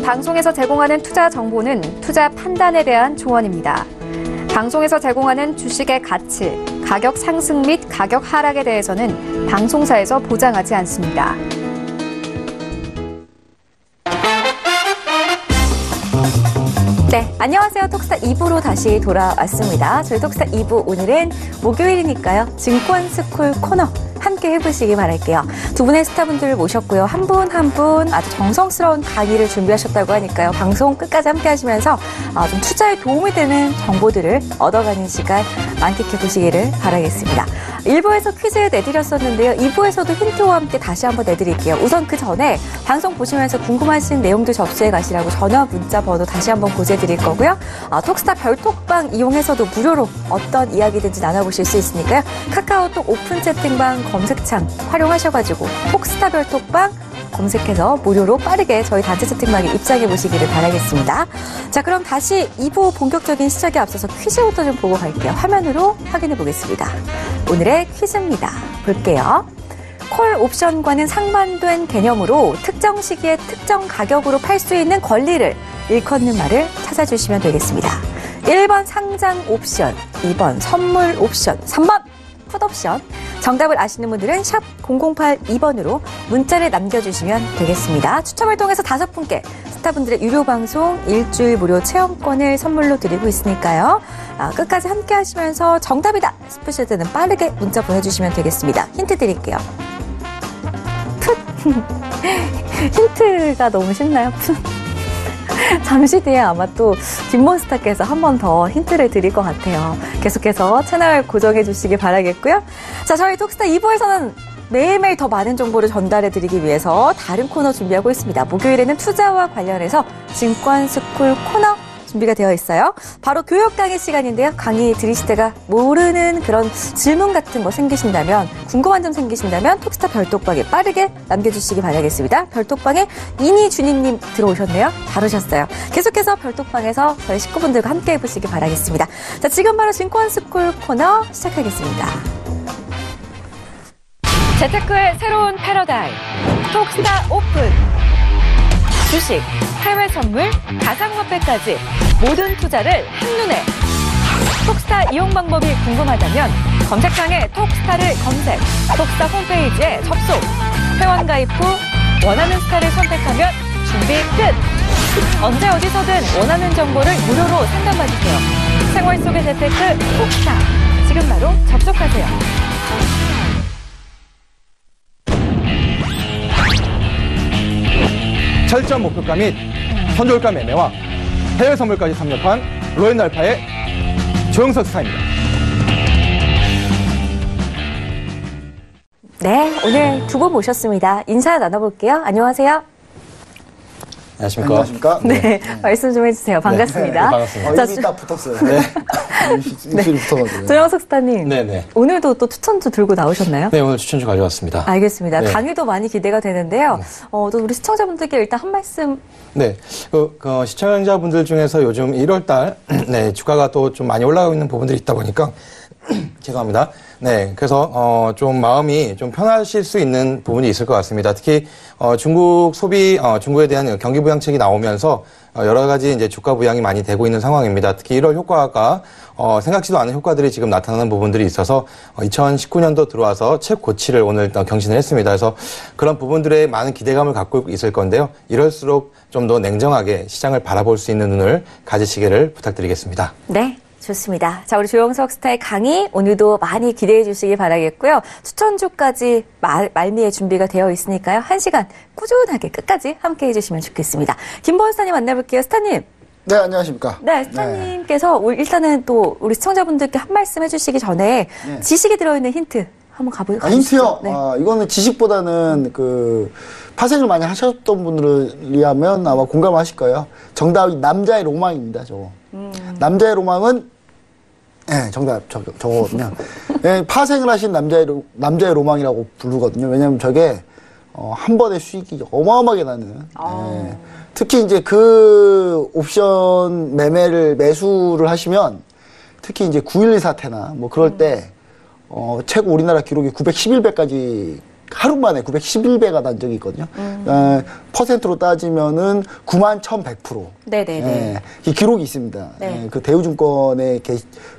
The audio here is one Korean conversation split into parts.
방송에서 제공하는 투자 정보는 투자 판단에 대한 조언입니다. 방송에서 제공하는 주식의 가치, 가격 상승 및 가격 하락에 대해서는 방송사에서 보장하지 않습니다. 네, 안녕하세요. 톡스타 2부로 다시 돌아왔습니다. 저희 톡스타 2부 오늘은 목요일이니까요. 증권스쿨 코너 함께 해보시기 바랄게요. 두 분의 스타분들을 모셨고요. 한 분 한 분 아주 정성스러운 강의를 준비하셨다고 하니까요. 방송 끝까지 함께 하시면서 좀 투자에 도움이 되는 정보들을 얻어가는 시간 만끽해보시기를 바라겠습니다. 1부에서 퀴즈 내드렸었는데요. 2부에서도 힌트와 함께 다시 한번 내드릴게요. 우선 그 전에 방송 보시면서 궁금하신 내용들 접수해 가시라고 전화 문자 번호 다시 한번 고지해드릴 거고요. 톡스타 별톡방 이용해서도 무료로 어떤 이야기든지 나눠보실 수 있으니까요. 카카오톡 오픈 채팅방 검색창 활용하셔가지고 톡스타 별톡방 검색해서 무료로 빠르게 저희 단체 채팅방에 입장해 보시기를 바라겠습니다. 자, 그럼 다시 2부 본격적인 시작에 앞서서 퀴즈부터 좀 보고 갈게요. 화면으로 확인해 보겠습니다. 오늘의 퀴즈입니다. 볼게요. 콜 옵션과는 상반된 개념으로 특정 시기에 특정 가격으로 팔 수 있는 권리를 일컫는 말을 찾아주시면 되겠습니다. 1번 상장 옵션, 2번 선물 옵션, 3번 풋옵션. 정답을 아시는 분들은 샵 0082번으로 문자를 남겨주시면 되겠습니다. 추첨을 통해서 5분께 스타분들의 유료 방송 일주일 무료 체험권을 선물로 드리고 있으니까요. 끝까지 함께 하시면서 정답이다 싶으실 때는 빠르게 문자 보내주시면 되겠습니다. 힌트 드릴게요. 풋. 힌트가 너무 쉽나요? 풋. 잠시 뒤에 아마 또 김몬스타께서 한 번 더 힌트를 드릴 것 같아요. 계속해서 채널 고정해 주시기 바라겠고요. 자, 저희 톡스타 2부에서는 매일매일 더 많은 정보를 전달해 드리기 위해서 다른 코너 준비하고 있습니다. 목요일에는 투자와 관련해서 증권스쿨 코너 준비가 되어 있어요. 바로 교육 강의 시간인데요. 강의 들으실 때가 모르는 그런 질문 같은 거 생기신다면, 궁금한 점 생기신다면 톡스타 별톡방에 빠르게 남겨주시기 바라겠습니다. 별톡방에 이니주니님 들어오셨네요. 잘 오셨어요. 계속해서 별톡방에서 저희 식구분들과 함께 해보시기 바라겠습니다. 자, 지금 바로 증권스쿨 코너 시작하겠습니다. 재테크의 새로운 패러다임, 톡스타 오픈. 주식, 해외 선물, 가상화폐까지 모든 투자를 한눈에. 톡스타 이용 방법이 궁금하다면 검색창에 톡스타를 검색, 톡스타 홈페이지에 접속, 회원 가입 후 원하는 스타를 선택하면 준비 끝! 언제 어디서든 원하는 정보를 무료로 상담받으세요. 생활 속의 재테크 톡스타, 지금 바로 접속하세요. 철저한 목표가 및 선저가 매매와 해외 선물까지 섭렵한 로엔알파의 조영석 스타입니다. 네, 오늘 두 분 모셨습니다. 인사 나눠볼게요. 안녕하세요. 안녕하십니까. 안녕하십니까? 네, 말씀 좀 해주세요. 반갑습니다. 네, 반갑습니다. 자, 입이 딱 붙었어요. 네. 입술이 붙어가지고. 조영석 스타님. 네네. 오늘도 또 추천주 들고 나오셨나요? 네, 오늘 추천주 가져왔습니다. 알겠습니다. 네. 강의도 많이 기대가 되는데요. 또 우리 시청자분들께 일단 한 말씀. 네. 시청자분들 중에서 요즘 1월달, 네, 주가가 또 좀 많이 올라가고 있는 부분들이 있다 보니까, 죄송합니다. 네. 그래서, 좀 마음이 좀 편하실 수 있는 부분이 있을 것 같습니다. 특히, 중국 중국에 대한 경기 부양책이 나오면서, 여러 가지 이제 주가 부양이 많이 되고 있는 상황입니다. 특히 1월 효과가, 생각지도 않은 효과들이 지금 나타나는 부분들이 있어서, 2019년도 들어와서 최고치를 오늘 경신을 했습니다. 그래서 그런 부분들에 많은 기대감을 갖고 있을 건데요. 이럴수록 좀 더 냉정하게 시장을 바라볼 수 있는 눈을 가지시기를 부탁드리겠습니다. 네. 좋습니다. 자, 우리 조영석 스타의 강의 오늘도 많이 기대해 주시기 바라겠고요. 추천주까지 말미에 준비가 되어 있으니까요. 1시간 꾸준하게 끝까지 함께 해주시면 좋겠습니다. 김보은 스타님 만나볼게요. 스타님. 네, 안녕하십니까. 네, 스타님께서 일단은 또 우리 시청자분들께 한 말씀 해주시기 전에 지식이 들어있는 힌트 한번 가보시죠. 힌트요? 네. 이거는 지식보다는 파생을 많이 하셨던 분들이라면 아마 공감하실 거예요. 정답이 남자의 로망입니다, 저거. 남자의 로망은 정답 저거거든요. 파생을 하신 남자의 로망이라고 부르거든요. 왜냐면 저게 한 번에 수익이 어마어마하게 나는. 특히 이제 그 옵션 매수를 하시면 특히 이제 9.11 사태나 뭐 그럴 때 최고 우리나라 기록이 911배까지 하루 만에 911배가 난 적이 있거든요. 퍼센트로 따지면은 91,100%. 네네네. 예, 이 기록이 있습니다. 네. 그 대우증권의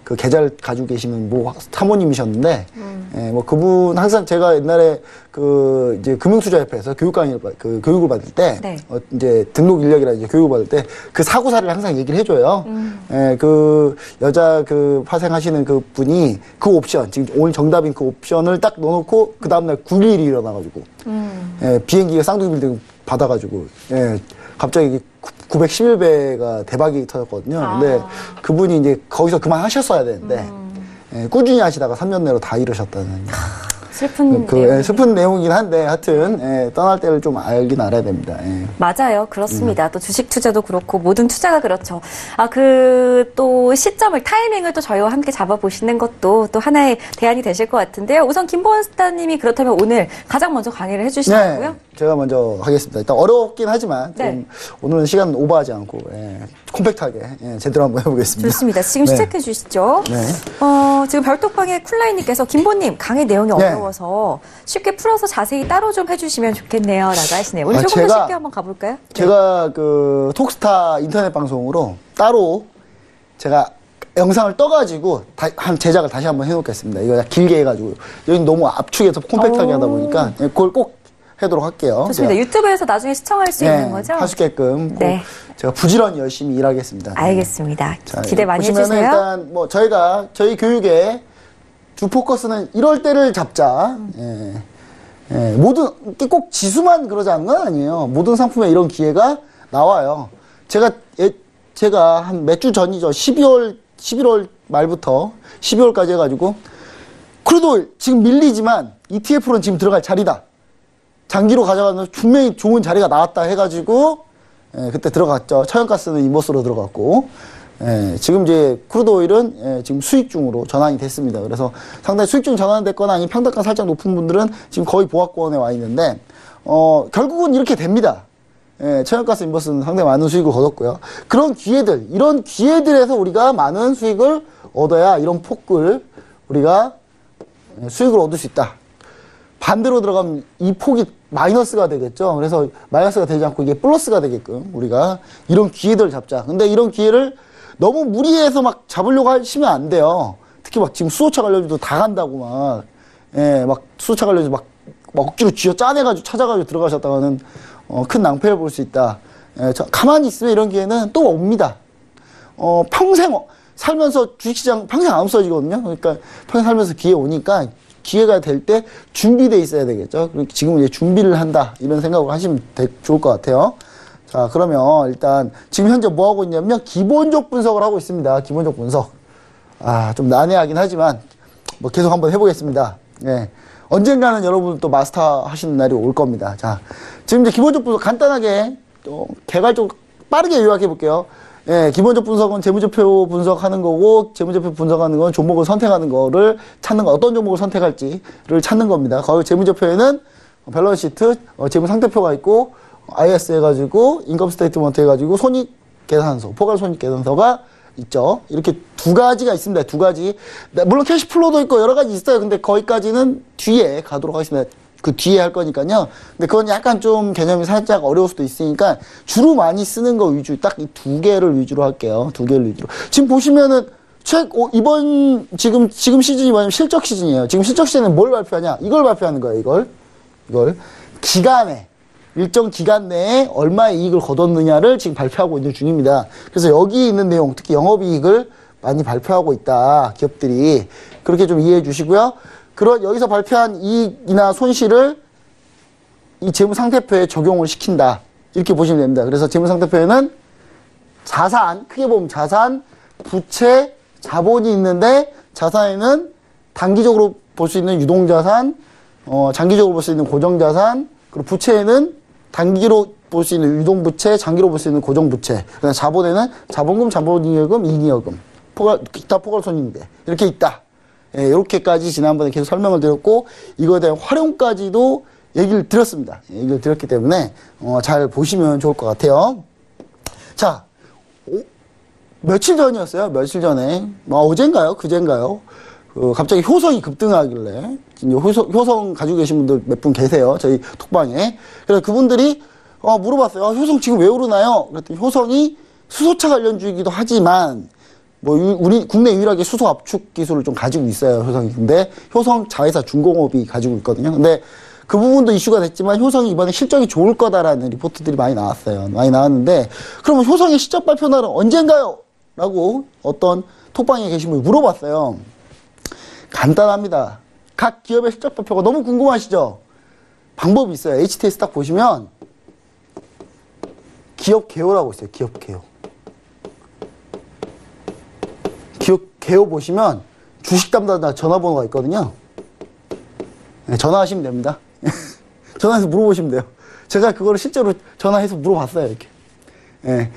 그 계좌를 가지고 계시는 뭐 사모님이셨는데, 예, 뭐 그분 항상 제가 옛날에 그 이제 금융투자협회에서 교육을 받을 때, 네. 이제 등록 인력이라 이제 교육을 받을 때 그 사고사를 항상 얘기를 해줘요. 예, 그 여자 그 파생하시는 그 분이 그 옵션, 지금 오늘 정답인 그 옵션을 딱 넣어놓고 그 다음날 9일이 일어나가지고, 예, 비행기가 쌍둥이 빌딩 받아가지고, 예, 갑자기 911배가 대박이 터졌거든요. 근데 그분이 이제 거기서 그만하셨어야 되는데, 예, 꾸준히 하시다가 3년 내로 다 이러셨다는. 슬픈 예, 슬픈 내용이긴 한데, 하여튼, 예, 떠날 때를 좀 알긴 알아야 됩니다. 예. 맞아요. 그렇습니다. 또 주식 투자도 그렇고 모든 투자가 그렇죠. 또 시점을, 타이밍을 또 저희와 함께 잡아보시는 것도 또 하나의 대안이 되실 것 같은데요. 우선 김보원 스타님이 그렇다면 오늘 가장 먼저 강의를 해주시라고요? 네, 제가 먼저 하겠습니다. 일단 어렵긴 하지만, 좀 네. 오늘은 시간 오버하지 않고, 예, 콤팩트하게, 예, 제대로 한번 해보겠습니다. 좋습니다. 지금 네. 시작해 주시죠. 네. 지금 별톡방의 쿨라인님께서 김보님 강의 내용이 네. 어려워서 쉽게 풀어서 자세히 따로 좀 해주시면 좋겠네요. 라고 하시네요. 오늘 아, 조금 더 제가- 쉽게 한번 가볼까요? 제가 그 톡스타 인터넷 방송으로 따로 제가 영상을 떠가지고 제작을 다시 한번 해놓겠습니다. 이거 길게 해가지고 여기 너무 압축해서 콤팩트하게 하다 보니까 그걸 꼭 하도록 할게요. 좋습니다. 제가, 유튜브에서 나중에 시청할 수 있는 거죠? 할 수 있게끔 꼭 네. 제가 부지런히 열심히 일하겠습니다. 알겠습니다. 자, 기대 많이 보시면은 해주세요. 일단 뭐 저희 교육의 주 포커스는 이럴 때를 잡자. 모든 이게 꼭 지수만 그러자는 건 아니에요. 모든 상품에 이런 기회가 나와요. 제가 한 몇 주 전이죠. 11월 말부터 12월까지 해가지고 크루드 지금 밀리지만 ETF로는 지금 들어갈 자리다. 장기로 가져가는 분명히 좋은 자리가 나왔다 해가지고 그때 들어갔죠. 천연가스는 인버스로 들어갔고 지금 이제 크루드 오일은 지금 수익중으로 전환이 됐습니다. 그래서 상당히 수익중 전환됐거나 아니면 평단가 살짝 높은 분들은 지금 거의 보합권에 와 있는데 결국은 이렇게 됩니다. 천연가스 인버스는 상당히 많은 수익을 거뒀고요. 그런 기회들, 이런 기회들에서 우리가 많은 수익을 얻어야 이런 폭을 우리가 수익을 얻을 수 있다. 반대로 들어가면 이 폭이 마이너스가 되겠죠. 그래서 마이너스가 되지 않고 이게 플러스가 되게끔 우리가 이런 기회들을 잡자. 근데 이런 기회를 너무 무리해서 막 잡으려고 하시면 안 돼요. 특히 막 지금 수소차 관련주도 다 간다고 막 수소차 관련주 막 억지로 쥐어 짜내가지고 찾아가지고 들어가셨다가는 큰 낭패를 볼 수 있다. 가만히 있으면 이런 기회는 또 옵니다. 평생 살면서 주식시장 평생 안 없어지거든요. 그러니까 평생 살면서 기회 오니까 기회가 될 때 준비돼 있어야 되겠죠. 지금 이제 준비를 한다 이런 생각을 하시면 좋을 것 같아요. 자, 그러면 일단 지금 현재 뭐 하고 있냐면요. 기본적 분석을 하고 있습니다. 기본적 분석. 좀 난해하긴 하지만 뭐 계속 한번 해보겠습니다. 언젠가는 여러분 또 마스터 하시는 날이 올 겁니다. 자, 지금 이제 기본적 분석 간단하게 또 개괄적으로 빠르게 요약해 볼게요. 기본적 분석은 재무제표 분석하는 거고, 재무제표 분석하는 건 종목을 선택하는 거를 찾는 거, 어떤 종목을 선택할지를 찾는 겁니다. 거기 재무제표에는 밸런스시트, 재무상태표가 있고, IS 해가지고, 인컴 스테이트먼트 해가지고, 손익계산서, 포괄손익계산서가 있죠. 이렇게 두 가지가 있습니다. 두 가지. 물론 캐시플로우도 있고 여러 가지 있어요. 근데 거기까지는 뒤에 가도록 하겠습니다. 그 뒤에 할 거니까요. 근데 그건 약간 좀 개념이 살짝 어려울 수도 있으니까 주로 많이 쓰는 거 위주, 딱 이 두 개를 위주로 할게요. 두 개를 위주로. 지금 보시면은 지금 시즌이 뭐냐면 실적 시즌이에요. 지금 실적 시즌은 뭘 발표하냐? 이걸 발표하는 거예요. 이걸. 일정 기간 내에 얼마의 이익을 거뒀느냐를 지금 발표하고 있는 중입니다. 그래서 여기 있는 내용, 특히 영업이익을 많이 발표하고 있다. 기업들이. 그렇게 좀 이해해 주시고요. 여기서 발표한 이익이나 손실을 이 재무상태표에 적용을 시킨다. 이렇게 보시면 됩니다. 그래서 재무상태표에는 자산, 크게 보면 자산, 부채, 자본이 있는데 자산에는 단기적으로 볼 수 있는 유동자산, 장기적으로 볼 수 있는 고정자산, 그리고 부채에는 단기로 볼 수 있는 유동부채, 장기로 볼 수 있는 고정부채. 그다음에 자본에는 자본금, 자본잉여금, 이익여금, 기타 포괄손익대 이렇게 있다. 이렇게까지 지난번에 계속 설명을 드렸고 이거에 대한 활용까지도 얘기를 드렸습니다. 얘기를 드렸기 때문에 잘 보시면 좋을 것 같아요. 자, 며칠 전이었어요. 며칠 전에 어젠가요? 그젠가요? 갑자기 효성이 급등하길래, 이제 효성 가지고 계신 분들 몇 분 계세요. 저희 톡방에. 그래서 그분들이, 물어봤어요. 효성 지금 왜 오르나요? 그랬더니 효성이 수소차 관련주이기도 하지만, 우리 국내 유일하게 수소 압축 기술을 좀 가지고 있어요, 효성이. 근데 효성 자회사 중공업이 가지고 있거든요. 근데 그 부분도 이슈가 됐지만 효성이 이번에 실적이 좋을 거다라는 리포트들이 많이 나왔어요. 많이 나왔는데, 그러면 효성의 실적 발표 날은 언젠가요? 라고 어떤 톡방에 계신 분이 물어봤어요. 간단합니다. 각 기업의 실적 발표가 너무 궁금하시죠? 방법이 있어요. HTS 딱 보시면 기업 개요라고 있어요. 기업 개요. 기업 개요 보시면 주식 담당자 전화번호가 있거든요. 네, 전화하시면 됩니다. 전화해서 물어보시면 돼요. 제가 그거를 실제로 전화해서 물어봤어요. 이렇게. 네.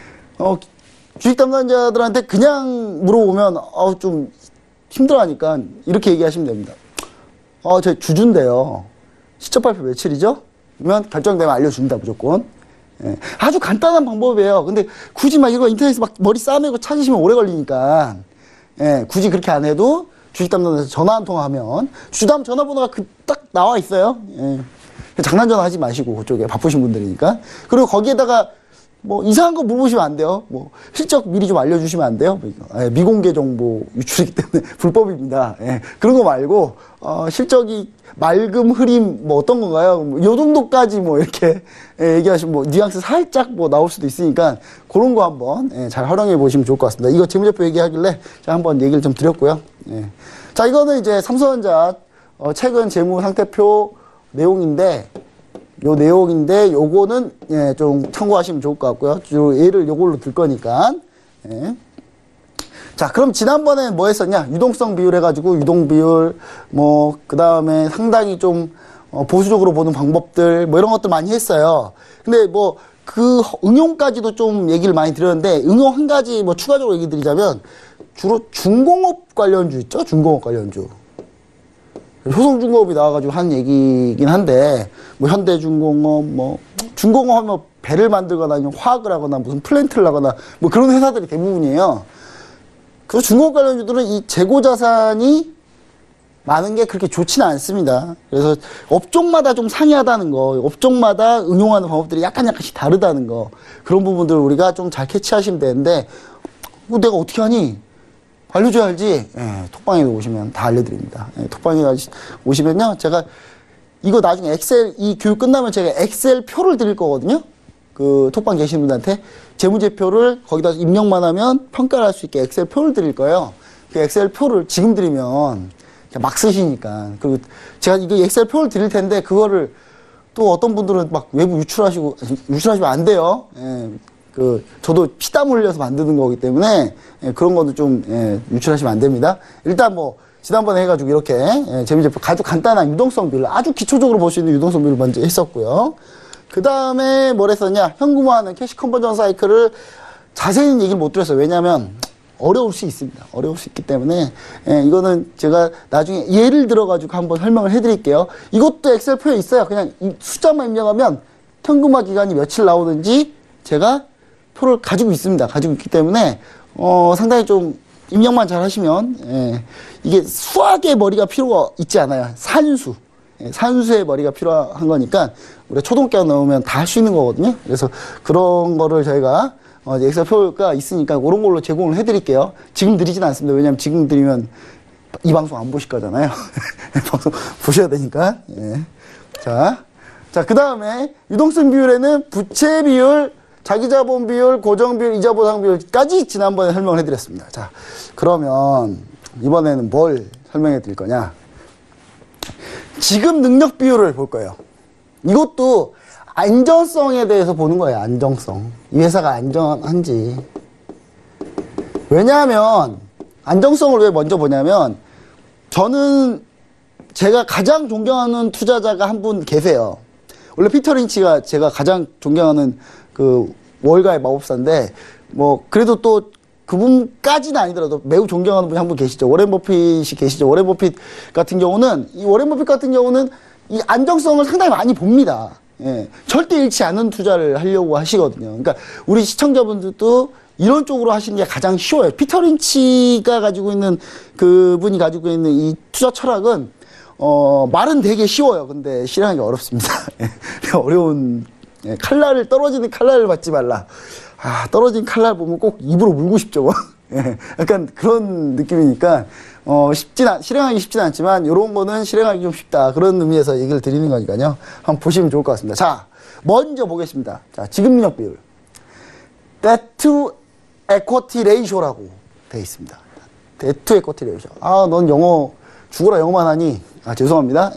주식 담당자들한테 그냥 물어보면 좀 힘들어하니까 이렇게 얘기하시면 됩니다. 저 주주인데요. 실적 발표 며칠이죠? 그러면 결정되면 알려준다 무조건. 예. 아주 간단한 방법이에요. 근데 굳이 막 이거 인터넷에서 막 머리 싸매고 찾으시면 오래 걸리니까 굳이 그렇게 안 해도 주식 담당자에서 전화 한 통화하면 주담 전화번호가 딱 나와 있어요. 장난 전화 하지 마시고 그쪽에 바쁘신 분들이니까. 그리고 거기에다가 이상한 거 물어보시면 안 돼요. 실적 미리 좀 알려주시면 안 돼요. 미공개 정보 유출이기 때문에 불법입니다. 그런 거 말고, 실적이 맑음, 흐림, 어떤 건가요? 요 정도까지 이렇게 얘기하시면 뉘앙스 살짝 나올 수도 있으니까, 그런 거 한번 잘 활용해 보시면 좋을 것 같습니다. 이거 재무제표 얘기하길래 제가 한번 얘기를 좀 드렸고요. 자, 이거는 이제 삼성전자, 최근 재무 상태표 내용인데, 요 내용인데 요거는 좀 참고하시면 좋을 것 같고요. 예를 요걸로 들 거니까. 자, 그럼 지난번에 뭐 했었냐? 유동성 비율 해가지고 유동 비율 그 다음에 상당히 좀 보수적으로 보는 방법들 이런 것들 많이 했어요. 근데 그 응용까지도 좀 얘기를 많이 드렸는데 응용 한 가지 추가적으로 얘기 드리자면 주로 중공업 관련주 있죠? 중공업 관련주. 효성중공업이 나와가지고 한 얘기긴 한데, 현대중공업, 중공업 하면 배를 만들거나 아니면 화학을 하거나 무슨 플랜트를 하거나 그런 회사들이 대부분이에요. 그래서 중공업 관련주들은 이 재고자산이 많은 게 그렇게 좋지는 않습니다. 그래서 업종마다 좀 상이하다는 거, 업종마다 응용하는 방법들이 약간씩 다르다는 거, 그런 부분들을 우리가 좀 잘 캐치하시면 되는데, 내가 어떻게 하니? 알려줘야 알지. 톡방에 오시면 다 알려드립니다. 톡방에 오시면요, 제가 이거 나중에 엑셀 이 교육 끝나면 제가 엑셀 표를 드릴 거거든요. 그 톡방 계시는 분한테 재무제표를 거기다 입력만 하면 평가를 할 수 있게 엑셀 표를 드릴 거예요. 그 엑셀 표를 지금 드리면 막 쓰시니까. 그리고 제가 이거 엑셀 표를 드릴 텐데 그거를 또 어떤 분들은 막 외부 유출하시면 안 돼요. 저도 피땀 흘려서 만드는 거기 때문에, 그런 것도 좀, 유출하시면 안 됩니다. 일단 지난번에 해가지고 이렇게, 재무제표 아주 간단한 유동성 비율, 아주 기초적으로 볼 수 있는 유동성 비율을 먼저 했었고요. 그 다음에 뭘 했었냐? 현금화하는 캐시 컨버전 사이클을 자세히는 얘기를 못 드렸어요. 왜냐면, 어려울 수 있습니다. 어려울 수 있기 때문에, 이거는 제가 나중에 예를 들어가지고 한번 설명을 해드릴게요. 이것도 엑셀표에 있어요. 그냥 이 숫자만 입력하면 현금화 기간이 며칠 나오는지 제가 표를 가지고 있습니다. 가지고 있기 때문에 상당히 좀 입력만 잘 하시면 이게 수학의 머리가 필요가 있지 않아요. 산수의 머리가 필요한 거니까 우리가 초등학교 넣으면 다 할 수 있는 거거든요. 그래서 그런 거를 저희가 엑셀표가 있으니까 그런 걸로 제공을 해드릴게요. 지금 드리진 않습니다. 왜냐하면 지금 드리면 이 방송 안 보실 거잖아요. 방송 보셔야 되니까. 자, 그 다음에 유동성 비율에는 부채 비율, 자기자본 비율, 고정 비율, 이자 보상 비율까지 지난번에 설명을 해드렸습니다. 자, 그러면 이번에는 뭘 설명해 드릴 거냐? 지급 능력 비율을 볼 거예요. 이것도 안전성에 대해서 보는 거예요. 안정성. 이 회사가 안전한지. 왜냐하면 안정성을 왜 먼저 보냐면 저는 제가 가장 존경하는 투자자가 한 분 계세요. 원래 피터 린치가 제가 가장 존경하는 그 월가의 마법사인데 그래도 또 그분까지는 아니더라도 매우 존경하는 분이 한 분 계시죠. 워렌 버핏이 계시죠. 워렌 버핏 같은 경우는 이 안정성을 상당히 많이 봅니다. 절대 잃지 않은 투자를 하려고 하시거든요. 그러니까 우리 시청자분들도 이런 쪽으로 하시는 게 가장 쉬워요. 피터 린치가 가지고 있는 그분이 가지고 있는 이 투자 철학은 말은 되게 쉬워요. 근데 실행하기 어렵습니다. 어려운 떨어지는 칼날을 받지 말라. 떨어진 칼날 보면 꼭 입으로 물고 싶죠. 약간 그런 느낌이니까 실행하기 쉽진 않지만 이런 거는 실행하기 좀 쉽다. 그런 의미에서 얘기를 드리는 거니까요. 한번 보시면 좋을 것 같습니다. 자, 먼저 보겠습니다. 자, 지급력 비율. Debt to Equity Ratio라고 되어 있습니다. Debt to Equity Ratio. 넌 영어 죽어라 영어만 하니. 죄송합니다.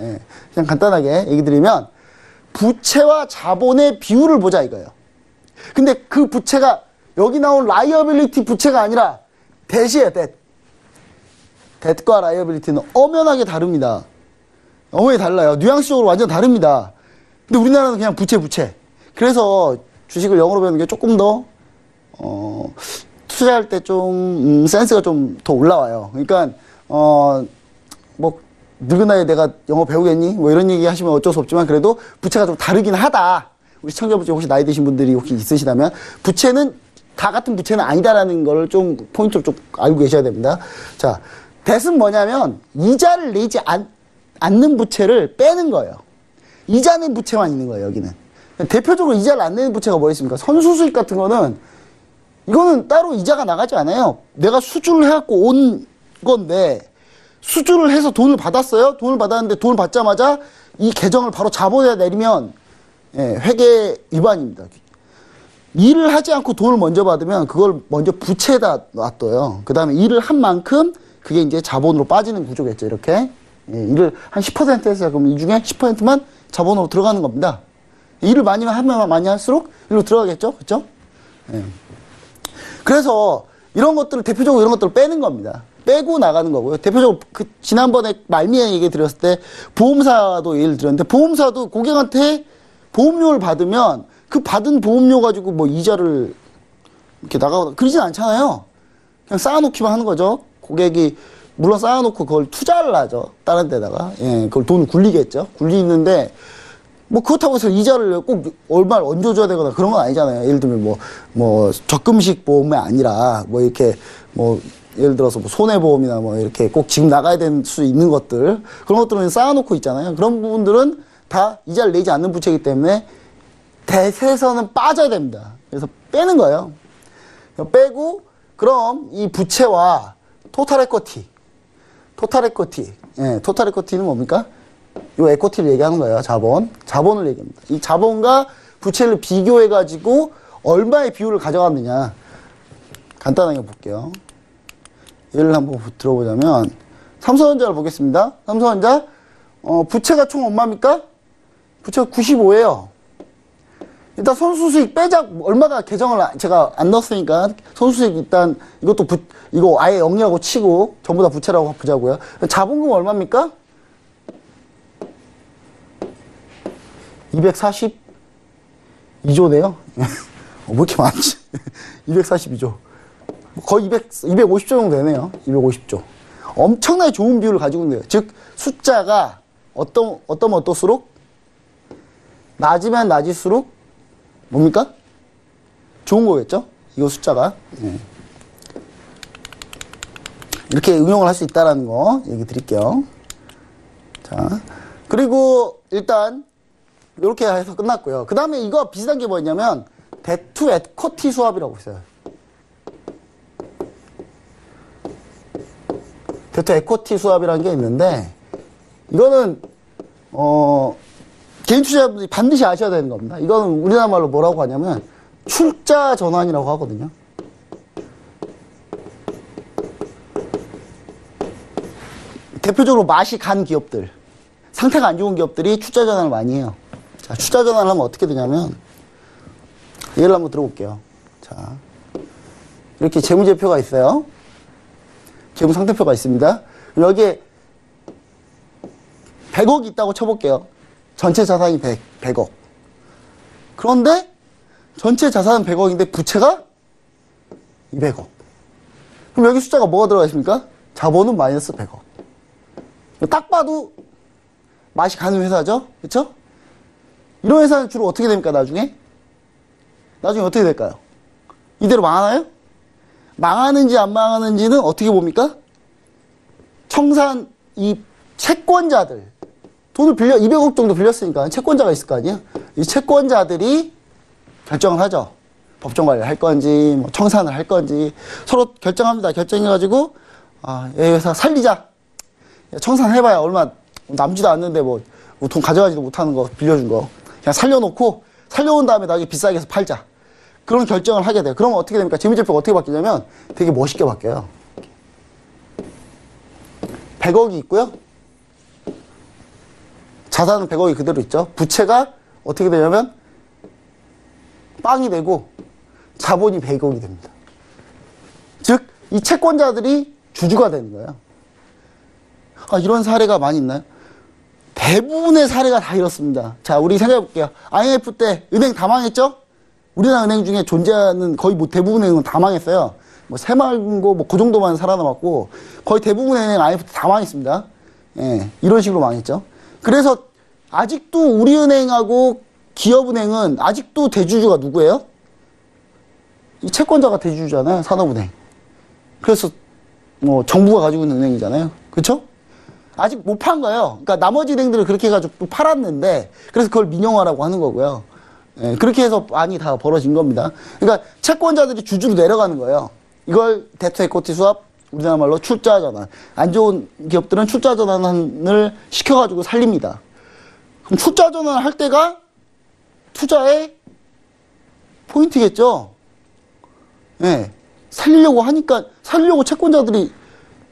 그냥 간단하게 얘기 드리면 부채와 자본의 비율을 보자 이거예요. 근데 그 부채가 여기 나온 라이어빌리티 부채가 아니라 뎃이에요. 뎃과 라이어빌리티는 엄연하게 다릅니다. 엄연히 달라요. 뉘앙스적으로 완전 다릅니다. 근데 우리나라는 그냥 부채. 그래서 주식을 영어로 배우는 게 조금 더 투자할 때 좀 센스가 좀 더 올라와요. 그러니까 뭐 늙은 나이에 내가 영어 배우겠니? 뭐 이런 얘기 하시면 어쩔 수 없지만 그래도 부채가 좀 다르긴 하다. 우리 시청자분들 혹시 나이 드신 분들이 혹시 있으시다면 부채는 다 같은 부채는 아니다라는 걸 좀 포인트로 좀 알고 계셔야 됩니다. 자, 뎃은 뭐냐면 이자를 내지 않는 부채를 빼는 거예요. 이자 낸 부채만 있는 거예요, 여기는. 대표적으로 이자를 안 내는 부채가 뭐 있습니까? 선수수익 같은 거는 이거는 따로 이자가 나가지 않아요. 내가 수주를 해갖고 온 건데 수주를 해서 돈을 받았어요. 돈을 받았는데 돈을 받자마자 이 계정을 바로 자본에 내리면 회계 위반입니다. 일을 하지 않고 돈을 먼저 받으면 그걸 먼저 부채에다 놔둬요. 그 다음에 일을 한 만큼 그게 이제 자본으로 빠지는 구조겠죠. 이렇게 일을 한 10% 했어요. 그럼 이 중에 10%만 자본으로 들어가는 겁니다. 일을 많이 하면 많이 할수록 일로 들어가겠죠. 그렇죠? 그래서 이런 것들을 대표적으로 이런 것들을 빼는 겁니다. 빼고 나가는 거고요. 대표적으로 지난번에 말미에 얘기 드렸을 때 보험사도 예를 들었는데 보험사도 고객한테 보험료를 받으면 그 받은 보험료 가지고 뭐 이자를 이렇게 나가거나 그러진 않잖아요. 그냥 쌓아놓기만 하는 거죠. 고객이 물론 쌓아놓고 그걸 투자를 하죠. 다른 데다가. 그걸 돈을 굴리겠죠. 굴리는데 뭐 그렇다고 해서 이자를 꼭 얼마를 얹어줘야 되거나 그런 건 아니잖아요. 예를 들면 뭐 적금식 보험이 아니라 뭐 이렇게 뭐 예를 들어서 뭐 손해보험이나 뭐 이렇게 꼭 지금 나가야 될 수 있는 것들 그런 것들은 쌓아놓고 있잖아요. 그런 부분들은 다 이자를 내지 않는 부채이기 때문에 뎃에서는 빠져야 됩니다. 그래서 빼는 거예요. 빼고 그럼 이 부채와 토탈 에쿼티 토탈 에쿼티는 뭡니까? 요 에쿼티를 얘기하는 거예요. 자본을 얘기합니다. 이 자본과 부채를 비교해 가지고 얼마의 비율을 가져갔느냐 간단하게 볼게요. 예를 한번 들어보자면 삼성전자를 보겠습니다. 삼성전자 부채가 총 얼마입니까? 부채가 95예요. 일단 선수수익 빼자 얼마가 계정을 제가 안 넣었으니까 선수수익 일단 이거 아예 영리하고 치고 전부 다 부채라고 보자고요. 자본금 얼마입니까? 242조네요. 왜 이렇게 많지? 242조. 거의 250조 정도 되네요. 250조. 엄청나게 좋은 비율을 가지고 있는 거예요. 즉, 숫자가 어떨수록 낮으면 낮을수록 뭡니까? 좋은 거겠죠? 이거 숫자가. 이렇게 응용을 할 수 있다는 거 얘기 드릴게요. 자, 그리고 일단 이렇게 해서 끝났고요. 그 다음에 이거 비슷한 게 뭐냐면 Debt to Equity 수합이라고 있어요. Debt to Equity 수합이라는 게 있는데 이거는 개인 투자자분들이 반드시 아셔야 되는 겁니다. 이거는 우리나라 말로 뭐라고 하냐면 출자 전환이라고 하거든요. 대표적으로 맛이 간 기업들, 상태가 안 좋은 기업들이 출자 전환을 많이 해요. 자, 출자 전환을 하면 어떻게 되냐면 예를 한번 들어볼게요. 자, 이렇게 재무제표가 있어요. 재무상태표가 있습니다. 여기에 100억이 있다고 쳐볼게요. 전체 자산이 100억. 그런데 전체 자산은 100억인데 부채가 200억. 그럼 여기 숫자가 뭐가 들어가 있습니까? 자본은 마이너스 100억. 딱 봐도 맛이 가는 회사죠? 그쵸? 이런 회사는 주로 어떻게 됩니까, 나중에? 나중에 어떻게 될까요? 이대로 망하나요? 망하는지 안 망하는지는 어떻게 봅니까? 청산 이 채권자들 돈을 빌려 200억 정도 빌렸으니까 채권자가 있을 거 아니에요. 이 채권자들이 결정을 하죠. 법정 관리를 할 건지 뭐 청산을 할 건지 서로 결정합니다. 결정해가지고 이 회사 살리자. 야, 청산해봐야 얼마 남지도 않는데 뭐 돈 가져가지도 못하는 거 빌려준 거 그냥 살려놓고 살려온 다음에 나중에 비싸게 해서 팔자. 그런 결정을 하게 돼요. 그러면 어떻게 됩니까? 재무제표가 어떻게 바뀌냐면 되게 멋있게 바뀌어요. 100억이 있고요. 자산은 100억이 그대로 있죠. 부채가 어떻게 되냐면 빵이 되고 자본이 100억이 됩니다. 즉, 이 채권자들이 주주가 되는 거예요. 이런 사례가 많이 있나요? 대부분의 사례가 다 이렇습니다. 자, 우리 생각해 볼게요. IMF 때 은행 다 망했죠? 우리나라 은행 중에 존재하는 거의 뭐 대부분의 은행은 다 망했어요. 뭐 새마을금고 뭐 그 정도만 살아남았고 거의 대부분의 은행 IMF 때 다 망했습니다. 예, 이런 식으로 망했죠. 그래서 아직도 우리은행하고 기업은행은 아직도 대주주가 누구예요? 이 채권자가 대주주잖아요. 산업은행. 그래서 뭐 정부가 가지고 있는 은행이잖아요. 그렇죠? 아직 못 판 거예요. 그러니까 나머지 은행들을 그렇게 해가지고 또 팔았는데 그래서 그걸 민영화라고 하는 거고요. 예, 그렇게 해서 많이 다 벌어진 겁니다. 그러니까 채권자들이 주주로 내려가는 거예요. 이걸 데트 에코티 수합, 우리나라 말로 출자 전환. 안 좋은 기업들은 출자 전환을 시켜가지고 살립니다. 그럼 출자 전환을 할 때가 투자의 포인트겠죠? 예. 살리려고 하니까, 살리려고 채권자들이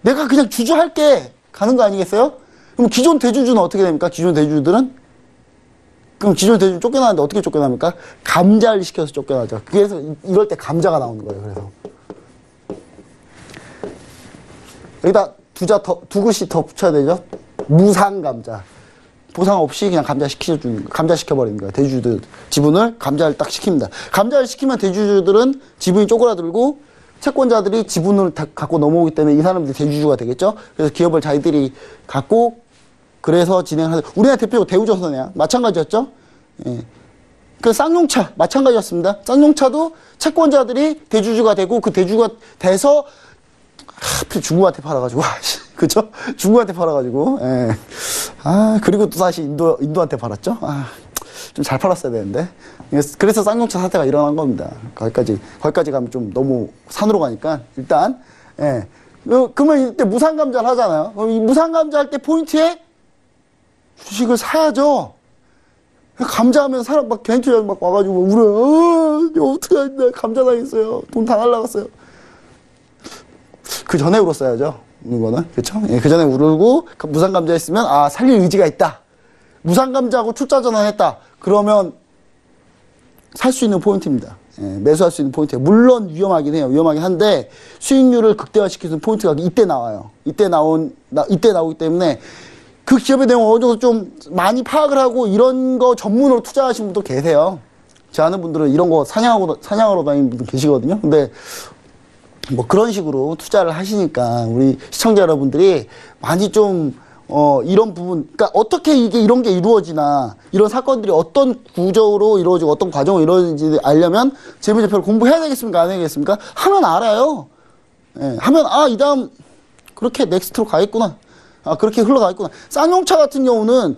내가 그냥 주주할게 가는 거 아니겠어요? 그럼 기존 대주주는 어떻게 됩니까? 기존 대주주들은? 그럼 기존 대주주 쫓겨나는데 어떻게 쫓겨납니까? 감자를 시켜서 쫓겨나죠. 그래서 이럴 때 감자가 나오는 거예요. 그래서. 여기다 두 글씨 더 붙여야 되죠? 무상감자. 보상 없이 그냥 감자시켜버리는 거예요. 대주주들 지분을 감자를 딱 시킵니다. 감자를 시키면 대주주들은 지분이 쪼그라들고 채권자들이 지분을 다 갖고 넘어오기 때문에 이 사람들이 대주주가 되겠죠. 그래서 기업을 자기들이 갖고 그래서 진행하는 우리나라 대표가 대우조선이야. 마찬가지였죠. 예. 그 쌍용차 마찬가지였습니다. 쌍용차도 채권자들이 대주주가 되고 그 대주주가 돼서 하필 중국한테 팔아가지고 그죠? 중국한테 팔아가지고 예. 그리고 또 다시 인도한테 팔았죠. 좀 잘 팔았어야 되는데. 그래서 쌍용차 사태가 일어난 겁니다. 거기까지 가면 좀 너무 산으로 가니까 일단 예. 그러면 이때 무상감자를 하잖아요. 그럼 이 무상감자 할 때 포인트에 주식을 사야죠. 감자하면 사람 막 겐투자 막 와가지고 울어요. 어떻게 하냐 감자 당했어요. 돈 다 날라갔어요. 그 전에 울었어야죠. 이거는 그렇죠? 예, 그 전에 울고 무상감자 했으면 살릴 의지가 있다. 무상감자하고 출자 전환했다. 그러면 살 수 있는 포인트입니다. 예, 매수할 수 있는 포인트예요. 물론 위험하긴 해요. 위험하긴 한데 수익률을 극대화시키는 포인트가 이때 나와요. 이때 나오기 때문에 그 기업의 내용 어느 정도 좀 많이 파악을 하고 이런 거 전문으로 투자하시는 분도 계세요. 제 아는 분들은 이런 거 사냥하러 다니는 분들 계시거든요. 근데 뭐 그런 식으로 투자를 하시니까 우리 시청자 여러분들이 많이 좀 이런 부분, 그러니까 어떻게 이런 게 이루어지나 이런 사건들이 어떤 구조로 이루어지고 어떤 과정으로 이루어지는지 알려면 재무제표를 공부해야 되겠습니까? 안 해야 되겠습니까? 하면 알아요. 예, 하면 이 다음 그렇게 넥스트로 가겠구나. 그렇게 흘러가겠구나. 쌍용차 같은 경우는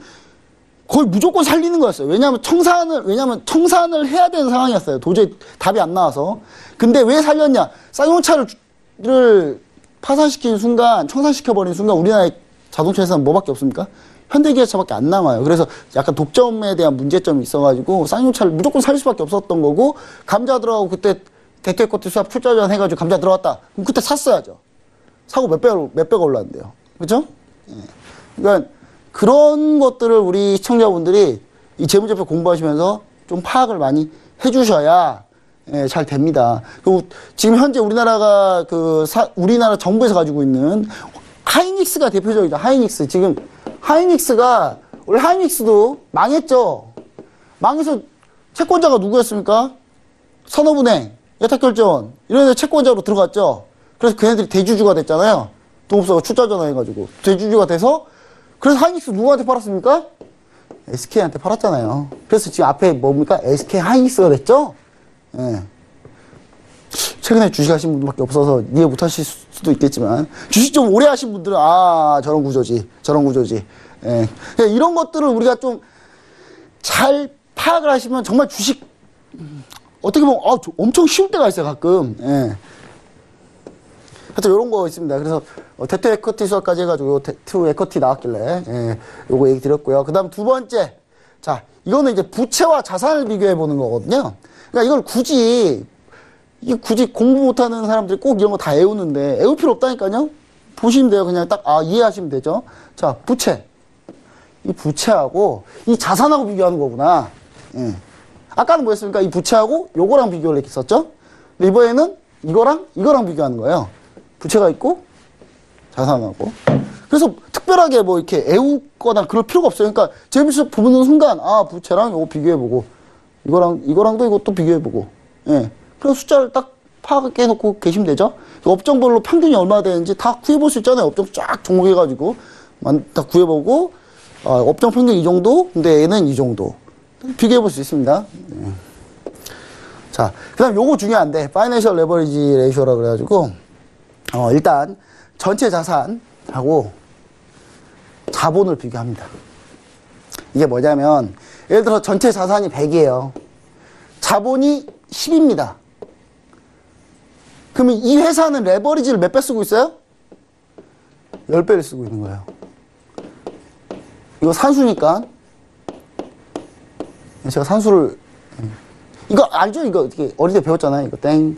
거의 무조건 살리는 거였어요. 왜냐하면 청산을 해야 되는 상황이었어요. 도저히 답이 안 나와서. 근데 왜 살렸냐? 쌍용차를 파산시키는 순간, 청산시켜버리는 순간 우리나라의 자동차 회사는 뭐밖에 없습니까? 현대기아차밖에 안 남아요. 그래서 약간 독점에 대한 문제점이 있어가지고 쌍용차를 무조건 살 수밖에 없었던 거고 감자 들어가고 그때 대퇴코트 수합 출자전 해가지고 감자 들어갔다. 그럼 그때 샀어야죠. 사고 몇 배가 올랐는데요. 그렇죠? 예. 그러니까 그런 것들을 우리 시청자분들이 이 재무제표 공부하시면서 좀 파악을 많이 해주셔야 잘 됩니다. 그리고 지금 현재 우리나라가 우리나라 정부에서 가지고 있는 하이닉스가 대표적이죠. 하이닉스. 지금 하이닉스가 원래 하이닉스도 망했죠. 망해서 채권자가 누구였습니까? 산업은행, 예탁결제원 이런 데 채권자로 들어갔죠. 그래서 걔네들이 대주주가 됐잖아요. 동업사가 출자전환해가지고 대주주가 돼서 그래서 하이닉스 누구한테 팔았습니까? SK한테 팔았잖아요. 그래서 지금 앞에 뭡니까? SK 하이닉스가 됐죠? 예. 최근에 주식하신 분들밖에 없어서 이해 못하실 수도 있겠지만 주식 좀 오래 하신 분들은 저런 구조지. 예. 이런 것들을 우리가 좀 잘 파악을 하시면 정말 주식 어떻게 보면 엄청 쉬울 때가 있어요 가끔. 예. 하여튼 이런 거 있습니다. 그래서 대투 에쿼티 수학까지 해가지고 대투 에쿼티 나왔길래 요거 얘기 드렸고요. 그 다음 두 번째, 자 이거는 이제 부채와 자산을 비교해 보는 거거든요. 그러니까 이걸 굳이 공부 못하는 사람들이 꼭 이런 거 다 외우는데 외울 필요 없다니까요. 보시면 돼요. 그냥 딱 이해하시면 되죠. 자 부채, 이 부채하고 이 자산하고 비교하는 거구나. 예. 아까는 뭐였습니까? 이 부채하고 요거랑 비교를 했었죠. 근데 이번에는 이거랑 비교하는 거예요. 부채가 있고 자산하고. 그래서 특별하게 뭐 이렇게 애우거나 그럴 필요가 없어요. 그러니까 제비서 보는 순간 부채랑 요거 비교해보고 이거랑도 이것도 비교해보고. 예. 그래서 숫자를 딱 파악해 놓고 계시면 되죠. 업종별로 평균이 얼마나 되는지 다 구해볼 수 있잖아요. 업종 쫙 종목해가지고 다 구해보고 업종 평균 이 정도, 근데 얘는 이 정도 비교해볼 수 있습니다. 예. 자, 그 다음 요거 중요한데 파이낸셜 레버리지 레이쇼라 그래가지고 일단 전체 자산하고 자본을 비교합니다. 이게 뭐냐면 예를 들어 전체 자산이 100이에요. 자본이 10입니다. 그러면 이 회사는 레버리지를 몇 배 쓰고 있어요? 10배를 쓰고 있는 거예요. 이거 산수니까 제가 산수를 이거 알죠? 이거 어떻게 어릴 때 배웠잖아요. 이거 땡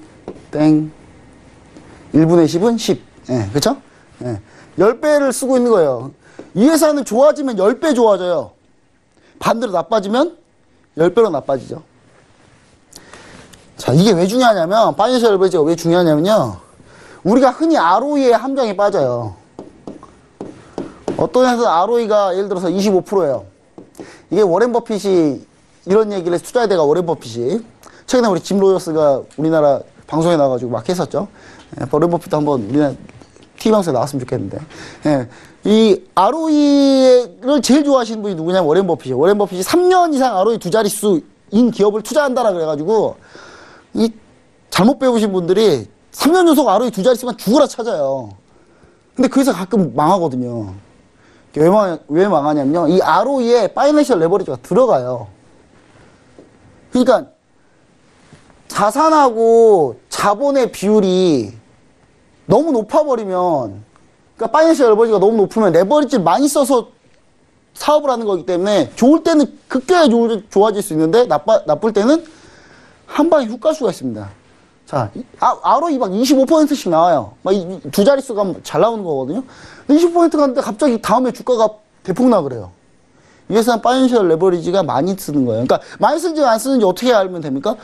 1분의 10은 10. 예, 그쵸? 예. 10배를 쓰고 있는 거예요. 이 회사는 좋아지면 10배 좋아져요. 반대로 나빠지면 10배로 나빠지죠. 자, 이게 왜 중요하냐면, 파이낸셜 레버리지가 왜 중요하냐면요. 우리가 흔히 ROE의 함정에 빠져요. 어떤 회사는 ROE가 예를 들어서 25%예요. 이게 워렌 버핏이 이런 얘기를 해서 투자의 대가 워렌 버핏이 최근에 우리 짐 로저스가 우리나라 방송에 나와가지고 막 했었죠. 워렌 버핏도 한번 우리나라 TV방송에 나왔으면 좋겠는데. 예. 이 ROE를 제일 좋아하시는 분이 누구냐면 워렌 버핏이에요. 워렌 버핏이 3년 이상 ROE 두 자릿수인 기업을 투자한다라 그래가지고 이 잘못 배우신 분들이 3년 연속 ROE 두 자릿수만 죽으라 찾아요. 근데 그 회사 가끔 망하거든요. 왜 망하냐면요. 이 ROE에 파이낸셜 레버리지가 들어가요. 그러니까 자산하고 자본의 비율이 너무 높아버리면, 그러니까 파이낸셜 레버리지가 너무 높으면 레버리지를 많이 써서 사업을 하는 거기 때문에 좋을 때는 급격하게 좋아질 수 있는데 나쁠 때는 한 방에 훅 갈 수가 있습니다. 자, ROE 막 25%씩 나와요. 막 두 자릿수가 잘 나오는 거거든요. 20% 갔는데 갑자기 다음에 주가가 대폭나 그래요. 이 회사는 파이낸셜 레버리지가 많이 쓰는 거예요. 그러니까 많이 쓰는지 안 쓰는지 어떻게 알면 됩니까?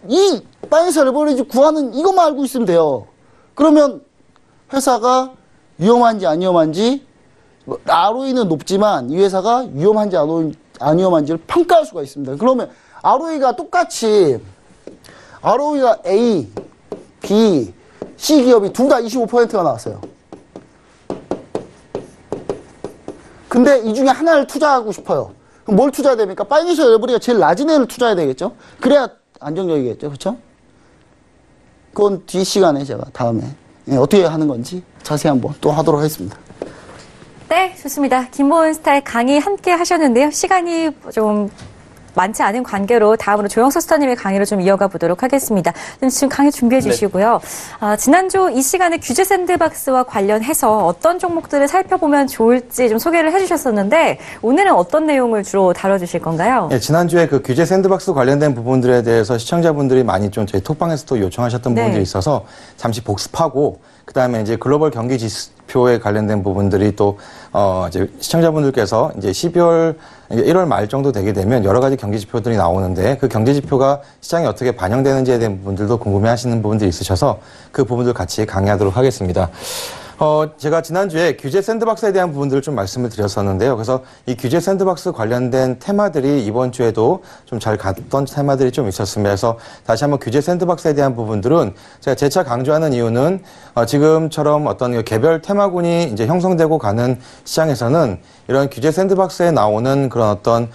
이 파이낸셜 레버리지 구하는 이것만 알고 있으면 돼요. 그러면 회사가 위험한지 안 위험한지, ROE는 높지만 이 회사가 위험한지 안 위험한지를 평가할 수가 있습니다. 그러면 ROE가 똑같이 ROE가 A, B, C 기업이 둘 다 25%가 나왔어요. 근데 이 중에 하나를 투자하고 싶어요. 그럼 뭘 투자해야 됩니까? 파이낸셜 레버리지가 제일 낮은 애를 투자해야 되겠죠? 그래야 안정적이겠죠? 그렇죠? 그건 뒤 시간에 제가 다음에 어떻게 하는 건지 자세히 한번 또 하도록 하겠습니다. 네, 좋습니다. 김보은 스타일 강의 함께 하셨는데요. 시간이 좀 많지 않은 관계로 다음으로 조영석 스타님의 강의를 좀 이어가 보도록 하겠습니다. 지금 강의 준비해 주시고요. 지난주 이 시간에 규제 샌드박스와 관련해서 어떤 종목들을 살펴보면 좋을지 좀 소개를 해주셨었는데 오늘은 어떤 내용을 주로 다뤄주실 건가요? 네, 지난주에 그 규제 샌드박스 관련된 부분들에 대해서 시청자분들이 많이 좀 저희 톡방에서도 요청하셨던 부분들이 있어서 잠시 복습하고 그다음에 이제 글로벌 경기 지표에 관련된 부분들이 또 이제 시청자분들께서 이제 12월 1월 말 정도 되게 되면 여러 가지 경기 지표들이 나오는데 그 경제 지표가 시장에 어떻게 반영되는지에 대한 부분들도 궁금해하시는 부분들이 있으셔서 그 부분들 같이 강의하도록 하겠습니다. 제가 지난주에 규제 샌드박스에 대한 부분들을 좀 말씀을 드렸었는데요. 그래서 이 규제 샌드박스 관련된 테마들이 이번 주에도 좀 잘 갔던 테마들이 좀 있었습니다. 그래서 다시 한번 규제 샌드박스에 대한 부분들은 제가 재차 강조하는 이유는 지금처럼 어떤 개별 테마군이 이제 형성되고 가는 시장에서는 이런 규제 샌드박스에 나오는 그런 어떤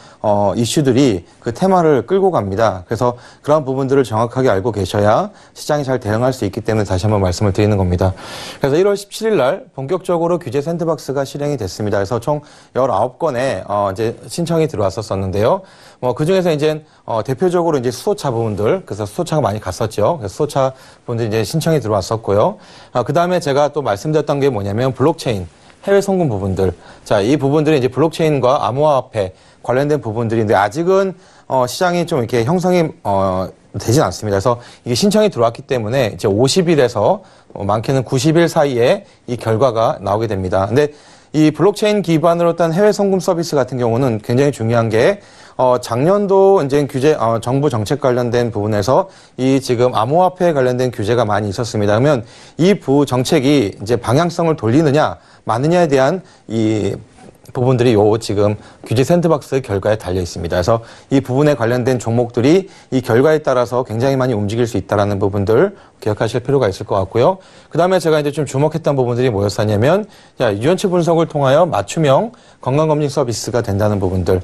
이슈들이 그 테마를 끌고 갑니다. 그래서 그런 부분들을 정확하게 알고 계셔야 시장이 잘 대응할 수 있기 때문에 다시 한번 말씀을 드리는 겁니다. 그래서 1월 17일 날 본격적으로 규제 샌드박스가 실행이 됐습니다. 그래서 총 19건의 이제 신청이 들어왔었는데요. 그 중에서 이제 대표적으로 이제 수소차 부분들, 그래서 수소차가 많이 갔었죠. 그래서 수소차 부분들이 이제 신청이 들어왔었고요. 그 다음에 제가 또 말씀드렸던 게 뭐냐면 블록체인, 해외 송금 부분들. 자, 이 부분들이 이제 블록체인과 암호화폐 관련된 부분들인데 아직은 시장이 좀 이렇게 형성이 되진 않습니다. 그래서 이게 신청이 들어왔기 때문에 이제 50일에서 많게는 90일 사이에 이 결과가 나오게 됩니다. 근데 이 블록체인 기반으로 한 해외 송금 서비스 같은 경우는 굉장히 중요한 게 작년도 이제 규제, 정부 정책 관련된 부분에서 이 지금 암호화폐 관련된 규제가 많이 있었습니다. 그러면 이 정책이 이제 방향성을 돌리느냐, 마느냐에 대한 이 부분들이 지금 규제 샌드박스 결과에 달려 있습니다. 그래서 이 부분에 관련된 종목들이 이 결과에 따라서 굉장히 많이 움직일 수 있다는 부분들 기억하실 필요가 있을 것 같고요. 그 다음에 제가 이제 좀 주목했던 부분들이 뭐였었냐면, 유전체 분석을 통하여 맞춤형 건강검진 서비스가 된다는 부분들.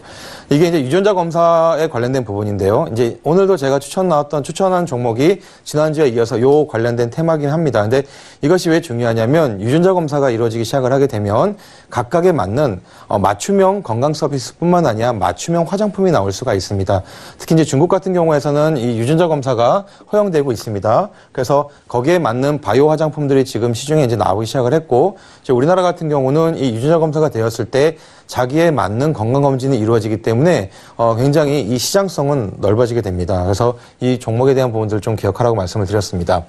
이게 이제 유전자 검사에 관련된 부분인데요. 이제 오늘도 제가 추천한 종목이 지난주에 이어서 요 관련된 테마긴 합니다. 근데 이것이 왜 중요하냐면 유전자 검사가 이루어지기 시작을 하게 되면 각각에 맞는 맞춤형 건강 서비스뿐만 아니라 맞춤형 화장품이 나올 수가 있습니다. 특히 이제 중국 같은 경우에서는 이 유전자 검사가 허용되고 있습니다. 그래서 거기에 맞는 바이오 화장품들이 지금 시중에 이제 나오기 시작을 했고, 이제 우리나라 같은 경우는 이 유전자 검사가 되었을 때 자기에 맞는 건강검진이 이루어지기 때문에 굉장히 이 시장성은 넓어지게 됩니다. 그래서 이 종목에 대한 부분들을 좀 기억하라고 말씀을 드렸습니다.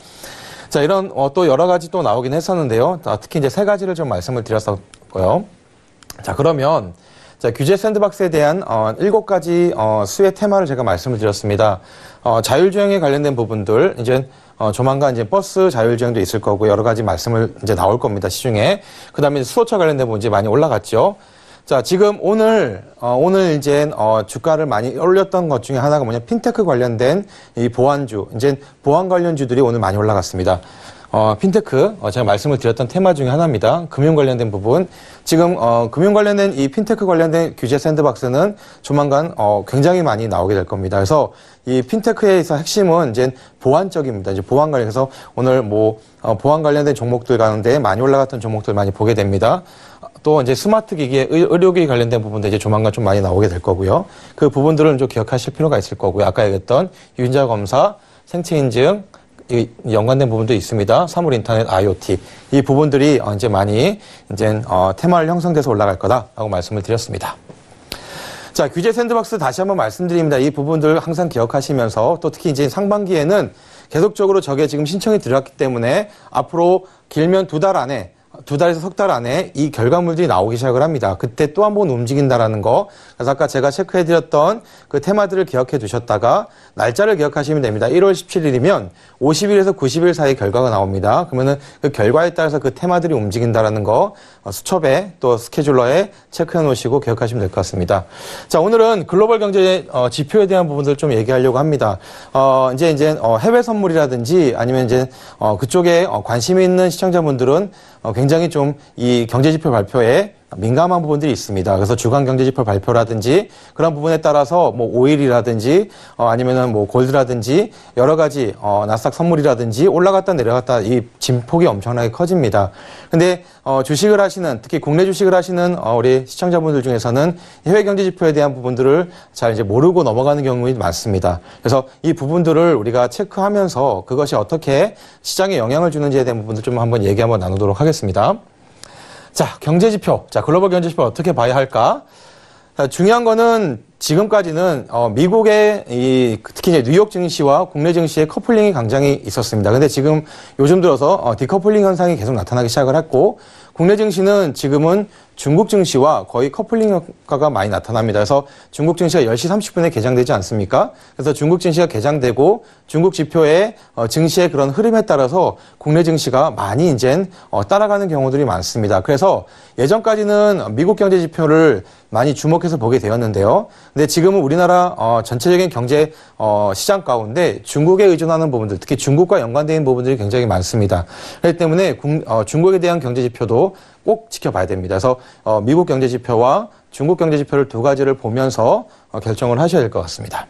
자, 이런 또 여러 가지 또 나오긴 했었는데요. 특히 이제 3가지를 좀 말씀을 드렸었고요. 자, 그러면 규제 샌드박스에 대한 7가지 수혜 테마를 제가 말씀을 드렸습니다. 자율주행에 관련된 부분들, 이제 조만간 이제 버스 자율주행도 있을 거고 여러 가지 말씀을 이제 나올 겁니다, 시중에. 그 다음에 수소차 관련된 부분 이제 많이 올라갔죠. 자, 지금 오늘 이제 주가를 많이 올렸던 것 중에 하나가 뭐냐, 핀테크 관련된 이 보안주, 이제 보안 관련주들이 오늘 많이 올라갔습니다. 핀테크, 제가 말씀을 드렸던 테마 중에 하나입니다. 금융 관련된 부분. 지금, 금융 관련된 이 핀테크 관련된 규제 샌드박스는 조만간, 굉장히 많이 나오게 될 겁니다. 그래서 이 핀테크에서 핵심은 이제 보안적입니다. 이제 보안 관련해서 오늘 보안 관련된 종목들 가운데 많이 올라갔던 종목들 많이 보게 됩니다. 또 이제 스마트 기기에 의료기 관련된 부분도 이제 조만간 좀 많이 나오게 될 거고요. 그 부분들은 좀 기억하실 필요가 있을 거고요. 아까 얘기했던 유전자 검사, 생체 인증, 이 연관된 부분도 있습니다. 사물 인터넷, IoT. 이 부분들이 이제 많이 이제 테마를 형성돼서 올라갈 거다라고 말씀을 드렸습니다. 자, 규제 샌드박스 다시 한번 말씀드립니다. 이 부분들 항상 기억하시면서 또 특히 이제 상반기에는 계속적으로 저게 지금 신청이 들어왔기 때문에 앞으로 길면 2달 안에 2달에서 석 달 안에 이 결과물들이 나오기 시작을 합니다. 그때 또 한 번 움직인다라는 거. 그래서 아까 제가 체크해드렸던 그 테마들을 기억해 두셨다가 날짜를 기억하시면 됩니다. 1월 17일이면 50일에서 90일 사이 결과가 나옵니다. 그러면은 그 결과에 따라서 그 테마들이 움직인다라는 거 수첩에 또 스케줄러에 체크해 놓으시고 기억하시면 될 것 같습니다. 자, 오늘은 글로벌 경제 지표에 대한 부분들을 좀 얘기하려고 합니다. 이제 해외 선물이라든지 아니면 이제 그쪽에 관심이 있는 시청자분들은 굉장히 좀 이 경제지표 발표에 민감한 부분들이 있습니다. 그래서 주간 경제지표 발표라든지 그런 부분에 따라서 오일이라든지 아니면은 골드라든지 여러 가지 나스닥 선물이라든지 올라갔다 내려갔다 이 진폭이 엄청나게 커집니다. 근데 주식을 하시는, 특히 국내 주식을 하시는 우리 시청자분들 중에서는 해외 경제지표에 대한 부분들을 잘 이제 모르고 넘어가는 경우가 많습니다. 그래서 이 부분들을 우리가 체크하면서 그것이 어떻게 시장에 영향을 주는지에 대한 부분들 좀 한번 얘기 한번 나누도록 하겠습니다. 자, 경제지표. 자, 글로벌 경제지표 어떻게 봐야 할까? 자, 중요한 거는 지금까지는 미국의 특히 이제 뉴욕 증시와 국내 증시의 커플링이 굉장히 있었습니다. 근데 지금 요즘 들어서 디커플링 현상이 계속 나타나기 시작을 했고, 국내 증시는 지금은 중국 증시와 거의 커플링 효과가 많이 나타납니다. 그래서 중국 증시가 10시 30분에 개장되지 않습니까? 그래서 중국 증시가 개장되고 중국 지표의 증시의 그런 흐름에 따라서 국내 증시가 많이 이제 따라가는 경우들이 많습니다. 그래서 예전까지는 미국 경제 지표를 많이 주목해서 보게 되었는데요. 근데 지금은 우리나라 전체적인 경제 시장 가운데 중국에 의존하는 부분들, 특히 중국과 연관된 부분들이 굉장히 많습니다. 그렇기 때문에 중국에 대한 경제 지표도 꼭 지켜봐야 됩니다. 그래서 미국 경제 지표와 중국 경제 지표를 두 가지를 보면서 결정을 하셔야 될 것 같습니다.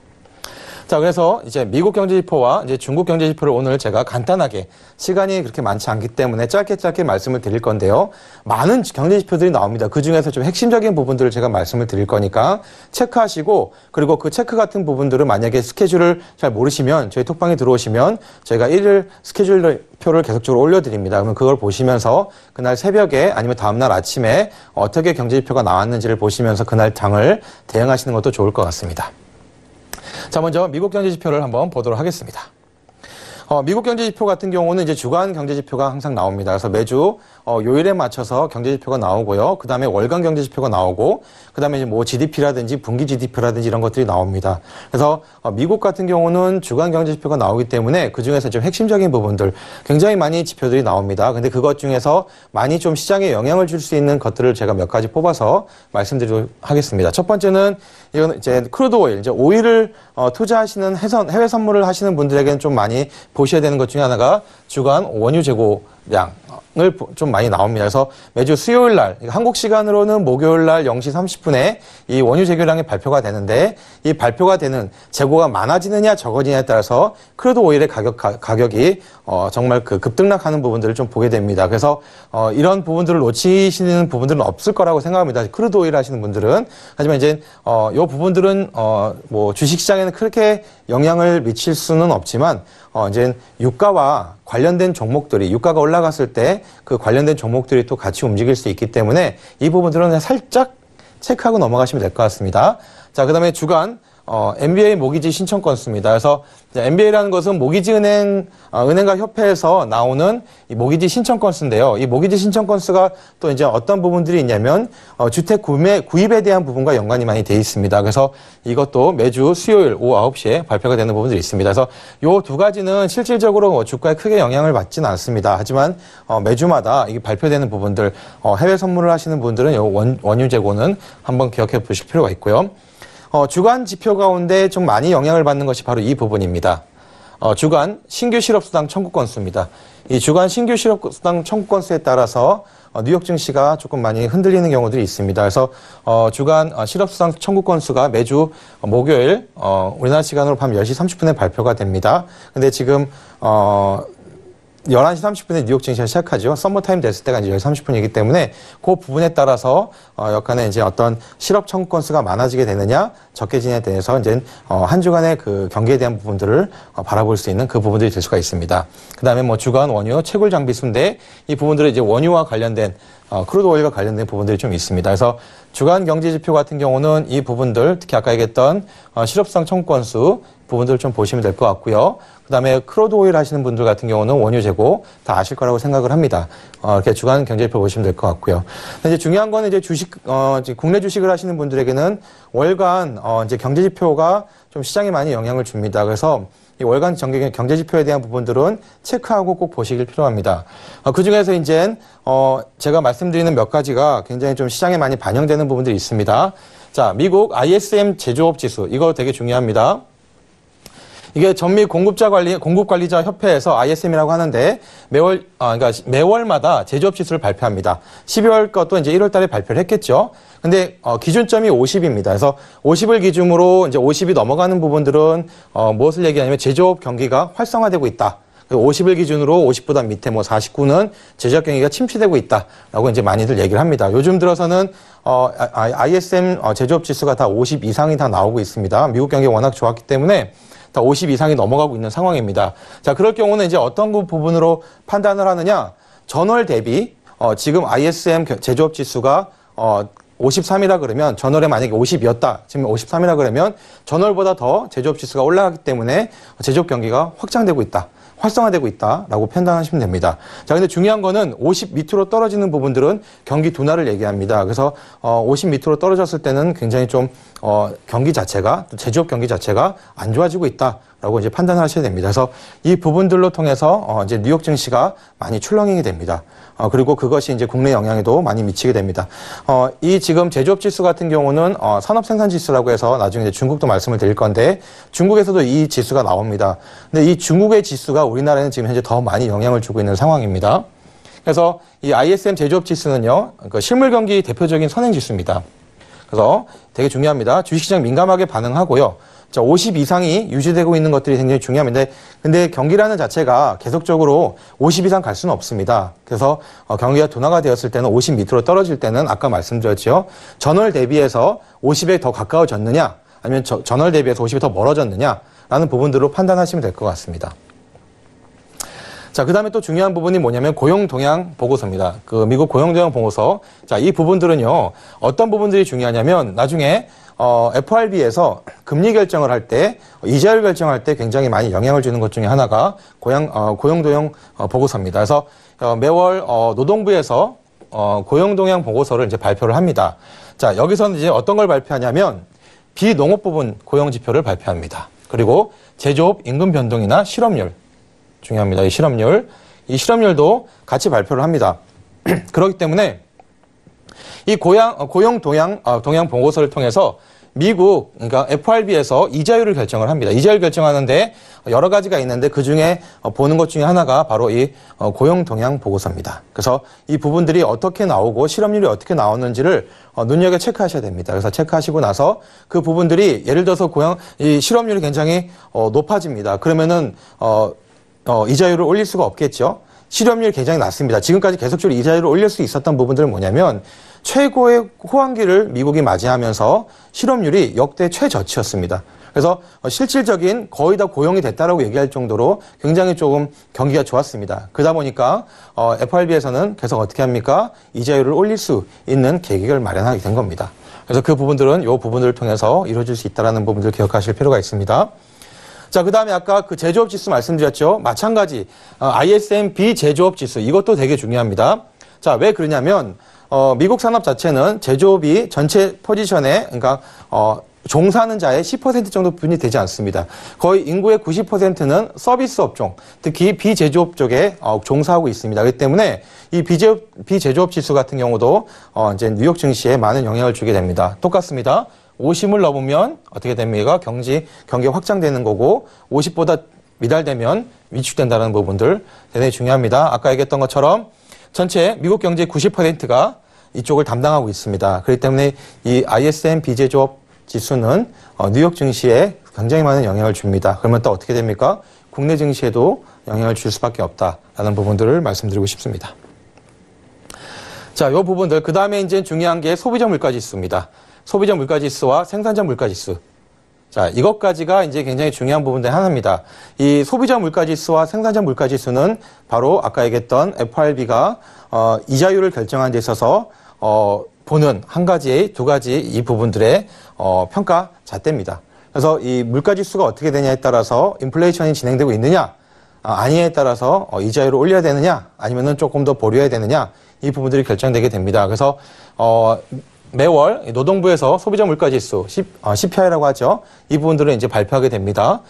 자, 그래서 이제 미국 경제지표와 이제 중국 경제지표를 오늘 제가 간단하게 시간이 그렇게 많지 않기 때문에 짧게 말씀을 드릴 건데요. 많은 경제지표들이 나옵니다. 그 중에서 좀 핵심적인 부분들을 제가 말씀을 드릴 거니까 체크하시고, 그리고 그 체크 같은 부분들을 만약에 스케줄을 잘 모르시면 저희 톡방에 들어오시면 저희가 일일 스케줄표를 계속적으로 올려드립니다. 그러면 그걸 보시면서 그날 새벽에 아니면 다음날 아침에 어떻게 경제지표가 나왔는지를 보시면서 그날 장을 대응하시는 것도 좋을 것 같습니다. 자, 먼저 미국 경제지표를 한번 보도록 하겠습니다. 미국 경제지표 같은 경우는 이제 주간 경제지표가 항상 나옵니다. 그래서 매주 요일에 맞춰서 경제지표가 나오고요. 그 다음에 월간 경제지표가 나오고, 그 다음에 이제 뭐 GDP라든지 분기 GDP라든지 이런 것들이 나옵니다. 그래서 미국 같은 경우는 주간 경제지표가 나오기 때문에 그 중에서 좀 핵심적인 부분들 굉장히 많이 지표들이 나옵니다. 근데 그것 중에서 많이 좀 시장에 영향을 줄 수 있는 것들을 제가 몇 가지 뽑아서 말씀드리도록 하겠습니다. 첫 번째는 이건 이제 크루드 오일, 이제 오일을 투자하시는 해외 선물을 하시는 분들에게는 좀 많이 보셔야 되는 것 중에 하나가 주간 원유 재고량을 좀 많이 나옵니다. 그래서 매주 수요일 날, 한국 시간으로는 목요일 날 0시 30분에 이 원유 재고량이 발표가 되는데, 이 발표가 되는 재고가 많아지느냐 적어지느냐에 따라서 크루드 오일의 가격이 정말 그 급등락하는 부분들을 좀 보게 됩니다. 그래서 이런 부분들을 놓치시는 부분들은 없을 거라고 생각합니다. 크루드 오일 하시는 분들은. 하지만 이제 이 부분들은 뭐 주식 시장에는 그렇게 영향을 미칠 수는 없지만 이제 유가와 관련된 종목들이, 유가가 올라갔을 때 그 관련된 종목들이 또 같이 움직일 수 있기 때문에 이 부분들은 그냥 살짝 체크하고 넘어가시면 될 것 같습니다. 자, 그 다음에 주간 MBA 모기지 신청 건수입니다. 그래서 MBA라는 것은 모기지 은행가 협회에서 나오는 이 모기지 신청 건수인데요. 이 모기지 신청 건수가 또 이제 어떤 부분들이 있냐면 주택 구입에 대한 부분과 연관이 많이 돼 있습니다. 그래서 이것도 매주 수요일 오후 9시에 발표가 되는 부분들이 있습니다. 그래서 요 두 가지는 실질적으로 주가에 크게 영향을 받지는 않습니다. 하지만 매주마다 이게 발표되는 부분들, 해외 선물을 하시는 분들은 요 원유 재고는 한번 기억해 보실 필요가 있고요. 주간 지표 가운데 좀 많이 영향을 받는 것이 바로 이 부분입니다. 주간 신규 실업수당 청구 건수입니다. 이 주간 신규 실업수당 청구 건수에 따라서 뉴욕 증시가 조금 많이 흔들리는 경우들이 있습니다. 그래서 주간 실업수당 청구 건수가 매주 목요일 우리나라 시간으로 밤 10시 30분에 발표가 됩니다. 근데 지금 11시 30분에 뉴욕 증시가 시작하죠. 썸머타임 됐을 때가 이제 10시 30분이기 때문에 그 부분에 따라서 약간의 이제 어떤 실업 청구 건수가 많아지게 되느냐 적게 지냐에 대해서 이제 한 주간의 그 경기에 대한 부분들을 바라볼 수 있는 그 부분들이 될 수가 있습니다. 그다음에 뭐 주간 원유 채굴 장비수인데 이 부분들은 이제 원유와 관련된 크루드 오일과 관련된 부분들이 좀 있습니다. 그래서 주간 경제 지표 같은 경우는 이 부분들, 특히 아까 얘기했던 실업수당 청구 건수 부분들을 좀 보시면 될 것 같고요. 그다음에 크루드 오일 하시는 분들 같은 경우는 원유 재고 다 아실 거라고 생각을 합니다. 이렇게 주간 경제지표 보시면 될 것 같고요. 이제 중요한 거는 이제 국내 주식을 하시는 분들에게는 월간 이제 경제지표가 좀 시장에 많이 영향을 줍니다. 그래서 이 월간 경제지표에 대한 부분들은 체크하고 꼭 보시길 필요합니다. 그 중에서 이제 제가 말씀드리는 몇 가지가 굉장히 좀 시장에 많이 반영되는 부분들이 있습니다. 자, 미국 ISM 제조업 지수, 이거 되게 중요합니다. 이게 전미 공급관리자 협회에서 ISM이라고 하는데 그러니까 매월마다 제조업 지수를 발표합니다. 12월 것도 이제 1월 달에 발표를 했겠죠. 근데 기준점이 50입니다. 그래서 50을 기준으로 이제 50이 넘어가는 부분들은 무엇을 얘기하냐면 제조업 경기가 활성화되고 있다. 50을 기준으로 50보다 밑에 뭐 49는 제조업 경기가 침체되고 있다라고 이제 많이들 얘기를 합니다. 요즘 들어서는 ISM 제조업 지수가 다 50 이상이 다 나오고 있습니다. 미국 경기가 워낙 좋았기 때문에 다 50 이상이 넘어가고 있는 상황입니다. 자, 그럴 경우는 이제 어떤 부분으로 판단을 하느냐? 전월 대비 지금 ISM 제조업 지수가 53이라 그러면 전월에 만약에 50이었다. 지금 53이라 그러면 전월보다 더 제조업 지수가 올라가기 때문에 제조업 경기가 확장되고 있다. 활성화되고 있다라고 판단하시면 됩니다. 자, 근데 중요한 거는 50 밑으로 떨어지는 부분들은 경기 둔화를 얘기합니다. 그래서 50 밑으로 떨어졌을 때는 굉장히 좀 경기 자체가, 제조업 경기 자체가 안 좋아지고 있다라고 이제 판단하셔야 됩니다. 그래서 이 부분들로 통해서 이제 뉴욕 증시가 많이 출렁이게 됩니다. 그리고 그것이 이제 국내 영향에도 많이 미치게 됩니다. 이 지금 제조업 지수 같은 경우는 산업 생산 지수라고 해서 나중에 이제 중국도 말씀을 드릴 건데, 중국에서도 이 지수가 나옵니다. 근데 이 중국의 지수가 우리나라에는 지금 현재 더 많이 영향을 주고 있는 상황입니다. 그래서 이 ISM 제조업 지수는요, 그 실물 경기 대표적인 선행 지수입니다. 그래서 되게 중요합니다. 주식시장 민감하게 반응하고요. 자, 50 이상이 유지되고 있는 것들이 굉장히 중요합니다. 근데 경기라는 자체가 계속적으로 50 이상 갈 수는 없습니다. 그래서 경기가 둔화가 되었을 때는 50 밑으로 떨어질 때는 아까 말씀드렸죠. 전월 대비해서 50에 더 가까워졌느냐, 아니면 전월 대비해서 50이 더 멀어졌느냐라는 부분들로 판단하시면 될 것 같습니다. 자, 그 다음에 또 중요한 부분이 뭐냐면 고용 동향 보고서입니다. 그 미국 고용 동향 보고서. 자, 이 부분들은요, 어떤 부분들이 중요하냐면 나중에 FRB에서 금리 결정을 할 때, 이자율 결정할 때 굉장히 많이 영향을 주는 것 중에 하나가 고용 동향 보고서입니다. 그래서 매월 노동부에서 고용 동향 보고서를 이제 발표를 합니다. 자, 여기서는 이제 어떤 걸 발표하냐면 비농업 부분 고용 지표를 발표합니다. 그리고 제조업 임금 변동이나 실업률, 중요합니다. 이 실업률도 같이 발표를 합니다. 그렇기 때문에 이 고용 동향 보고서를 통해서 미국, 그러니까 FRB에서 이자율을 결정을 합니다. 이자율 결정하는데 여러 가지가 있는데 그 중에 보는 것 중에 하나가 바로 이 고용 동향 보고서입니다. 그래서 이 부분들이 어떻게 나오고 실업률이 어떻게 나오는지를 눈여겨 체크하셔야 됩니다. 그래서 체크하시고 나서 그 부분들이 예를 들어서 이 실업률이 굉장히 높아집니다. 그러면은 이자율을 올릴 수가 없겠죠. 실업률이 굉장히 낮습니다. 지금까지 계속적으로 이자율을 올릴 수 있었던 부분들은 뭐냐면 최고의 호황기를 미국이 맞이하면서 실업률이 역대 최저치였습니다. 그래서 실질적인 거의 다 고용이 됐다라고 얘기할 정도로 굉장히 조금 경기가 좋았습니다. 그러다 보니까 FRB에서는 계속 어떻게 합니까? 이자율을 올릴 수 있는 계기를 마련하게 된 겁니다. 그래서 그 부분들은 이 부분들을 통해서 이루어질 수 있다는 부분들을 기억하실 필요가 있습니다. 자, 그 다음에 아까 그 제조업 지수 말씀드렸죠. 마찬가지 ISM 비제조업 지수, 이것도 되게 중요합니다. 자, 왜 그러냐면 미국 산업 자체는 제조업이 전체 포지션에, 그러니까 종사하는 자의 10% 정도 분이 되지 않습니다. 거의 인구의 90%는 서비스 업종, 특히 비제조업 쪽에 종사하고 있습니다. 그렇기 때문에 이 비제조업 지수 같은 경우도 이제 뉴욕 증시에 많은 영향을 주게 됩니다. 똑같습니다. 50을 넘으면 어떻게 됩니까? 경기 확장되는 거고, 50보다 미달되면 위축된다는 부분들 대단히 중요합니다. 아까 얘기했던 것처럼 전체 미국 경제의 90%가 이쪽을 담당하고 있습니다. 그렇기 때문에 이 ISM 비제조업 지수는 뉴욕 증시에 굉장히 많은 영향을 줍니다. 그러면 또 어떻게 됩니까? 국내 증시에도 영향을 줄 수밖에 없다라는 부분들을 말씀드리고 싶습니다. 자, 이 부분들. 그 다음에 이제 중요한 게 소비자 물가지수입니다. 소비자 물가지수와 생산자 물가지수. 자, 이것까지가 이제 굉장히 중요한 부분들 하나입니다. 이 소비자 물가지수와 생산자 물가지수는 바로 아까 얘기했던 FRB가 이자율을 결정한 데 있어서 보는 두 가지 이 부분들의 평가 잣대입니다. 그래서 이 물가지수가 어떻게 되냐에 따라서 인플레이션이 진행되고 있느냐, 아니냐에 따라서 이자율을 올려야 되느냐, 아니면은 조금 더 보류해야 되느냐, 이 부분들이 결정되게 됩니다. 그래서 매월 노동부에서 소비자 물가지수, CPI라고 하죠. 이 부분들을 이제 발표하게 됩니다.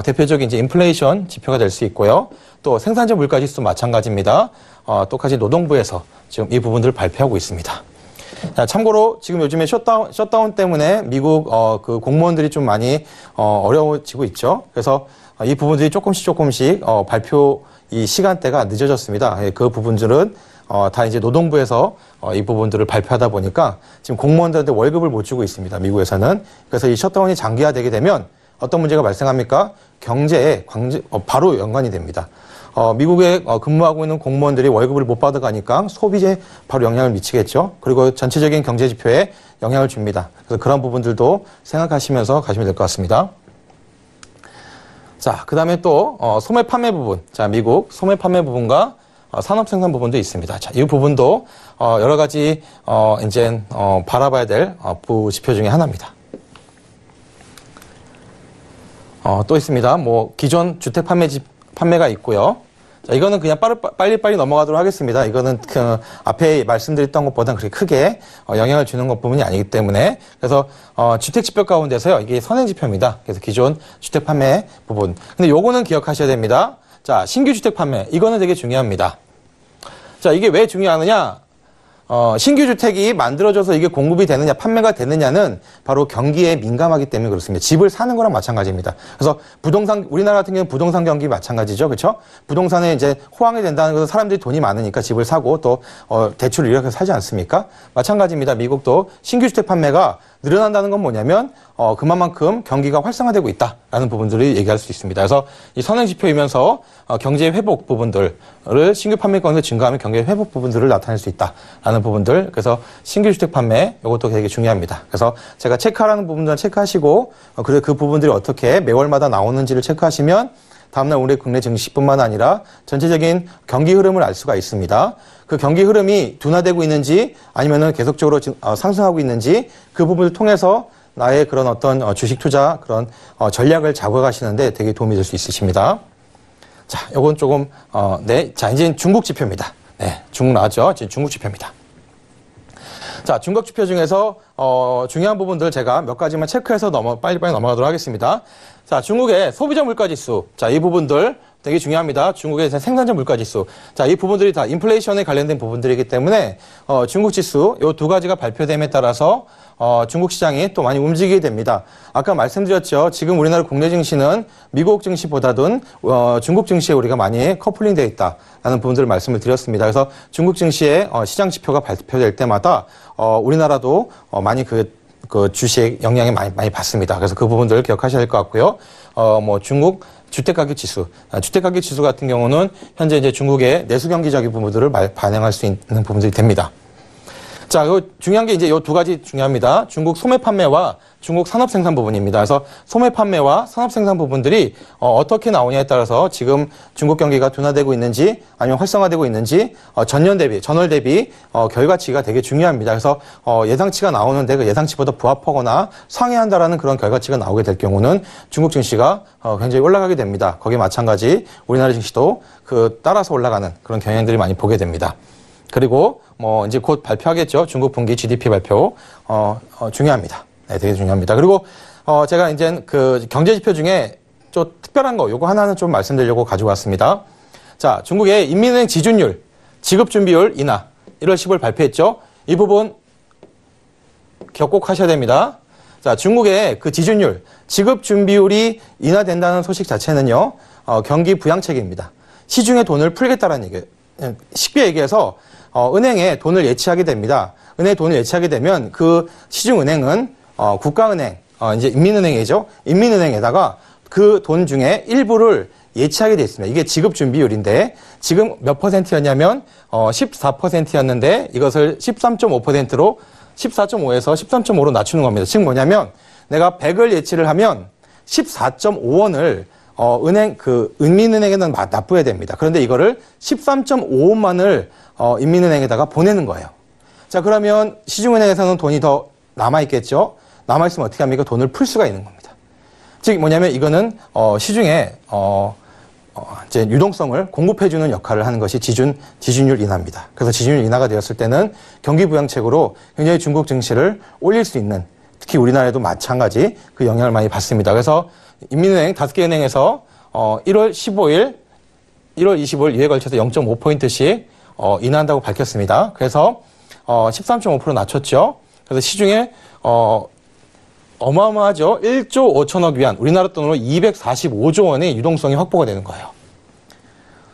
대표적인 이제 인플레이션 지표가 될 수 있고요. 또 생산자 물가지수 마찬가지입니다. 똑같이 노동부에서 지금 이 부분들을 발표하고 있습니다. 자, 참고로 지금 요즘에 셧다운 때문에 미국 그 공무원들이 좀 많이 어려워지고 있죠. 그래서 이 부분들이 조금씩 발표 이 시간대가 늦어졌습니다. 그 부분들은 다 이제 노동부에서 이 부분들을 발표하다 보니까 지금 공무원들한테 월급을 못 주고 있습니다. 미국에서는. 그래서 이 셧다운이 장기화되게 되면 어떤 문제가 발생합니까? 경제에 바로 연관이 됩니다. 미국에 근무하고 있는 공무원들이 월급을 못 받아가니까 소비에 바로 영향을 미치겠죠. 그리고 전체적인 경제 지표에 영향을 줍니다. 그래서 그런 부분들도 생각하시면서 가시면 될 것 같습니다. 자, 그 다음에 또 소매 판매 부분. 자, 미국 소매 판매 부분과 산업 생산 부분도 있습니다. 자, 이 부분도 여러 가지 이제 바라봐야 될 지표 중에 하나입니다. 또 있습니다. 뭐 기존 주택 판매가 있고요. 자, 이거는 그냥 빨리빨리 넘어가도록 하겠습니다. 이거는 그 앞에 말씀드렸던 것보다는 그렇게 크게 영향을 주는 것 부분이 아니기 때문에. 그래서 주택지표 가운데서요. 이게 선행지표입니다. 그래서 기존 주택 판매 부분. 근데 요거는 기억하셔야 됩니다. 자, 신규 주택 판매. 이거는 되게 중요합니다. 자, 이게 왜 중요하느냐? 신규 주택이 만들어져서 이게 공급이 되느냐, 판매가 되느냐는 바로 경기에 민감하기 때문에 그렇습니다. 집을 사는 거랑 마찬가지입니다. 그래서 우리나라 같은 경우는 부동산 경기 마찬가지죠. 그렇죠? 부동산에 이제 호황이 된다는 것은 사람들이 돈이 많으니까 집을 사고 또, 대출을 이렇게 사지 않습니까? 마찬가지입니다. 미국도 신규 주택 판매가 늘어난다는 건 뭐냐면, 그만큼 경기가 활성화되고 있다라는 부분들을 얘기할 수 있습니다. 그래서 이 선행지표이면서 경제 회복 부분들을 신규 판매건에서 증가하면 경제 회복 부분들을 나타낼 수 있다라는 부분들. 그래서 신규 주택 판매 이것도 되게 중요합니다. 그래서 제가 체크하라는 부분들은 체크하시고 그리고 그 부분들이 어떻게 매월마다 나오는지를 체크하시면 다음날 우리 국내 증시뿐만 아니라 전체적인 경기 흐름을 알 수가 있습니다. 그 경기 흐름이 둔화되고 있는지 아니면은 계속적으로 상승하고 있는지 그 부분을 통해서 나의 그런 어떤 주식 투자 그런 전략을 잡아가시는데 되게 도움이 될 수 있으십니다. 자, 요건 조금 네, 자 이제 중국 지표입니다. 네, 중국 나왔죠? 지금 중국 지표입니다. 자, 중국 지표 중에서 중요한 부분들 제가 몇 가지만 체크해서 빨리빨리 넘어가도록 하겠습니다. 자, 중국의 소비자 물가지수. 자, 이 부분들 되게 중요합니다. 중국의 생산자 물가지수. 자, 이 부분들이 다 인플레이션에 관련된 부분들이기 때문에 중국 지수 요 두 가지가 발표됨에 따라서 중국 시장이 또 많이 움직이게 됩니다. 아까 말씀드렸죠. 지금 우리나라 국내 증시는 미국 증시보다는 중국 증시에 우리가 많이 커플링되어 있다라는 부분들을 말씀을 드렸습니다. 그래서 중국 증시의 시장 지표가 발표될 때마다 우리나라도 많이 그 주식 영향이 많이 받습니다. 그래서 그 부분들을 기억하셔야 될 것 같고요. 중국 주택가격 지수. 주택가격 지수 같은 경우는 현재 이제 중국의 내수 경기적인 부분들을 반영할 수 있는 부분들이 됩니다. 자, 중요한 게 이제 요 두 가지 중요합니다. 중국 소매 판매와 중국 산업 생산 부분입니다. 그래서 소매 판매와 산업 생산 부분들이 어떻게 나오냐에 따라서 지금 중국 경기가 둔화되고 있는지 아니면 활성화되고 있는지 전월 대비 결과치가 되게 중요합니다. 그래서 예상치가 나오는데 그 예상치보다 부합하거나 상회한다라는 그런 결과치가 나오게 될 경우는 중국 증시가 굉장히 올라가게 됩니다. 거기에 마찬가지 우리나라 증시도 따라서 올라가는 그런 경향들이 많이 보게 됩니다. 그리고 이제 곧 발표하겠죠. 중국 분기 GDP 발표 중요합니다. 네, 되게 중요합니다. 그리고 제가 이제 그 경제 지표 중에 좀 특별한 거 요거 하나는 좀 말씀드리려고 가지고 왔습니다. 자, 중국의 인민은행 지준율, 지급 준비율 인하 1월 10일 발표했죠. 이 부분 기억 꼭 하셔야 됩니다. 자, 중국의 그 지준율, 지급 준비율이 인하된다는 소식 자체는요. 경기 부양책입니다. 시중에 돈을 풀겠다라는 얘기예요. 쉽게 얘기해서 은행에 돈을 예치하게 됩니다. 은행에 돈을 예치하게 되면 그 시중은행은 국가은행, 이제 인민은행이죠. 인민은행에다가 그 돈 중에 일부를 예치하게 돼 있습니다. 이게 지급준비율인데 지금 몇 %였냐면 14%였는데 이것을 13.5%로 14.5에서 13.5로 낮추는 겁니다. 즉 뭐냐면 내가 100을 예치를 하면 14.5원을 인민은행에는 납부해야 됩니다. 그런데 이거를 13.5원만을 인민은행에다가 보내는 거예요. 자, 그러면 시중은행에서는 돈이 더 남아있겠죠? 남아있으면 어떻게 합니까? 돈을 풀 수가 있는 겁니다. 즉, 뭐냐면 이거는, 시중에, 이제 유동성을 공급해주는 역할을 하는 것이 지준율 인하입니다. 그래서 지준율 인하가 되었을 때는 경기부양책으로 굉장히 중국 증시를 올릴 수 있는, 특히 우리나라에도 마찬가지 그 영향을 많이 받습니다. 그래서 인민은행 5개 은행에서 1월 15일, 1월 25일 이에 걸쳐서 0.5포인트씩 인하한다고 밝혔습니다. 그래서 13.5% 낮췄죠. 그래서 시중에 어마어마하죠. 1조 5천억 위안, 우리나라 돈으로 245조 원의 유동성이 확보가 되는 거예요.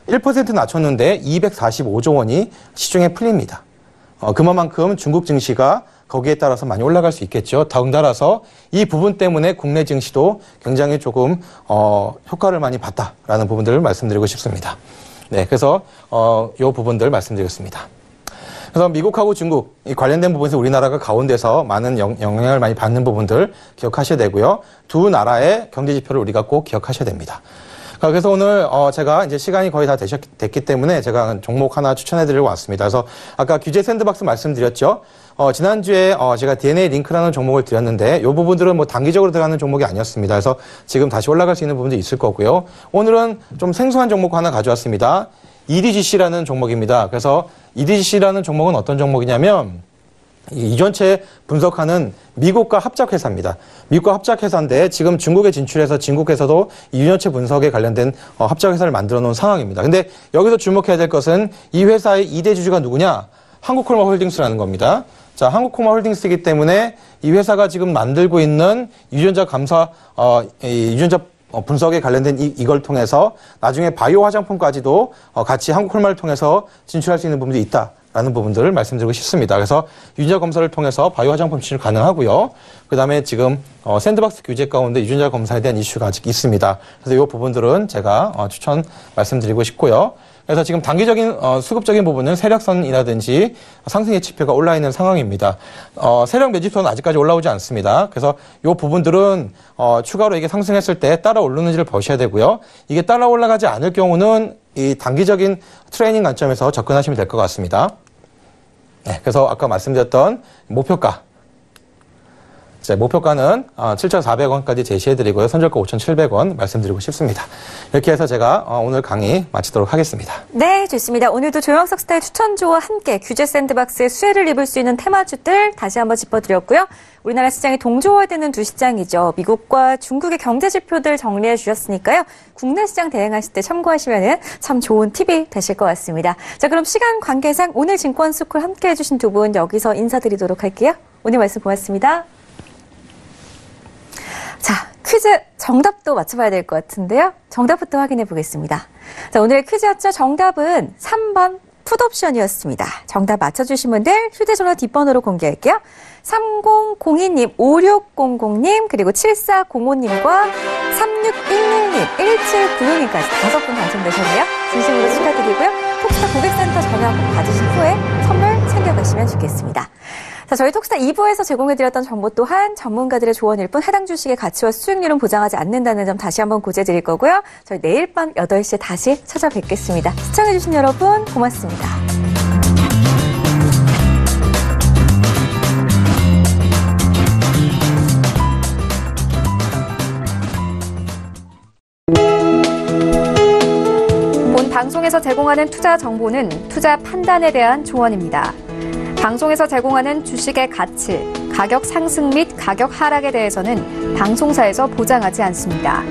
1% 낮췄는데 245조 원이 시중에 풀립니다. 그만큼 중국 증시가 거기에 따라서 많이 올라갈 수 있겠죠. 덩달아서 이 부분 때문에 국내 증시도 굉장히 조금 효과를 많이 봤다라는 부분들을 말씀드리고 싶습니다. 네, 그래서 이 부분들 말씀드리겠습니다. 그래서 미국하고 중국 이 관련된 부분에서 우리나라가 가운데서 많은 영향을 많이 받는 부분들 기억하셔야 되고요. 두 나라의 경제 지표를 우리가 꼭 기억하셔야 됩니다. 그래서 오늘 제가 이제 시간이 거의 다 됐기 때문에 제가 종목 하나 추천해드리고 왔습니다. 그래서 아까 규제 샌드박스 말씀드렸죠. 지난주에 제가 DNA 링크라는 종목을 드렸는데 이 부분들은 뭐 단기적으로 들어가는 종목이 아니었습니다. 그래서 지금 다시 올라갈 수 있는 부분도 있을 거고요. 오늘은 좀 생소한 종목 하나 가져왔습니다. EDGC라는 종목입니다. 그래서 EDGC라는 종목은 어떤 종목이냐면 이전체 분석하는 미국과 합작회사입니다. 미국과 합작회사인데 지금 중국에 진출해서 진국에서도 유전체 분석에 관련된 합작회사를 만들어 놓은 상황입니다. 근데 여기서 주목해야 될 것은 이 회사의 2대 주주가 누구냐? 한국콜마홀딩스라는 겁니다. 자, 한국콜마홀딩스이기 때문에 이 회사가 지금 만들고 있는 유전자 감사, 유전자 분석에 관련된 이걸 통해서 나중에 바이오 화장품까지도 같이 한국콜마를 통해서 진출할 수 있는 부분이 있다라는 부분들을 말씀드리고 싶습니다. 그래서 유전자 검사를 통해서 바이오 화장품 진출 가능하고요. 그 다음에 지금 샌드박스 규제 가운데 유전자 검사에 대한 이슈가 아직 있습니다. 그래서 이 부분들은 제가 추천 말씀드리고 싶고요. 그래서 지금 단기적인 수급적인 부분은 세력선이라든지 상승의 지표가 올라 있는 상황입니다. 세력 매집선은 아직까지 올라오지 않습니다. 그래서 이 부분들은 추가로 이게 상승했을 때 따라 오르는지를 보셔야 되고요. 이게 따라 올라가지 않을 경우는 이 단기적인 트레이닝 관점에서 접근하시면 될 것 같습니다. 네, 그래서 아까 말씀드렸던 목표가. 자, 목표가는 7,400원까지 제시해드리고요. 선절가 5,700원 말씀드리고 싶습니다. 이렇게 해서 제가 오늘 강의 마치도록 하겠습니다. 네, 좋습니다. 오늘도 조영석 스타의 추천주와 함께 규제 샌드박스의 수혜를 입을 수 있는 테마주들 다시 한번 짚어드렸고요. 우리나라 시장이 동조화되는 두 시장이죠. 미국과 중국의 경제 지표들 정리해 주셨으니까요. 국내 시장 대응하실 때 참고하시면 참 좋은 팁이 되실 것 같습니다. 자, 그럼 시간 관계상 오늘 증권스쿨 함께 해주신 두 분 여기서 인사드리도록 할게요. 오늘 말씀 고맙습니다. 자, 퀴즈 정답도 맞춰봐야 될 것 같은데요. 정답부터 확인해 보겠습니다. 자, 오늘의 퀴즈였죠. 정답은 3번 풋옵션이었습니다. 정답 맞춰주신 분들 휴대전화 뒷번호로 공개할게요. 3002님, 5600님, 그리고 7405님과 3616님, 1796님까지 5분 당첨되셨네요. 진심으로 축하드리고요. 톡스타 고객센터 전화 받으신 후에 선물 챙겨가시면 좋겠습니다. 자, 저희 톡스타 2부에서 제공해드렸던 정보 또한 전문가들의 조언일 뿐 해당 주식의 가치와 수익률은 보장하지 않는다는 점 다시 한번 고지해드릴 거고요. 저희 내일 밤 8시에 다시 찾아뵙겠습니다. 시청해주신 여러분 고맙습니다. 본 방송에서 제공하는 투자 정보는 투자 판단에 대한 조언입니다. 방송에서 제공하는 주식의 가치, 가격 상승 및 가격 하락에 대해서는 방송사에서 보장하지 않습니다.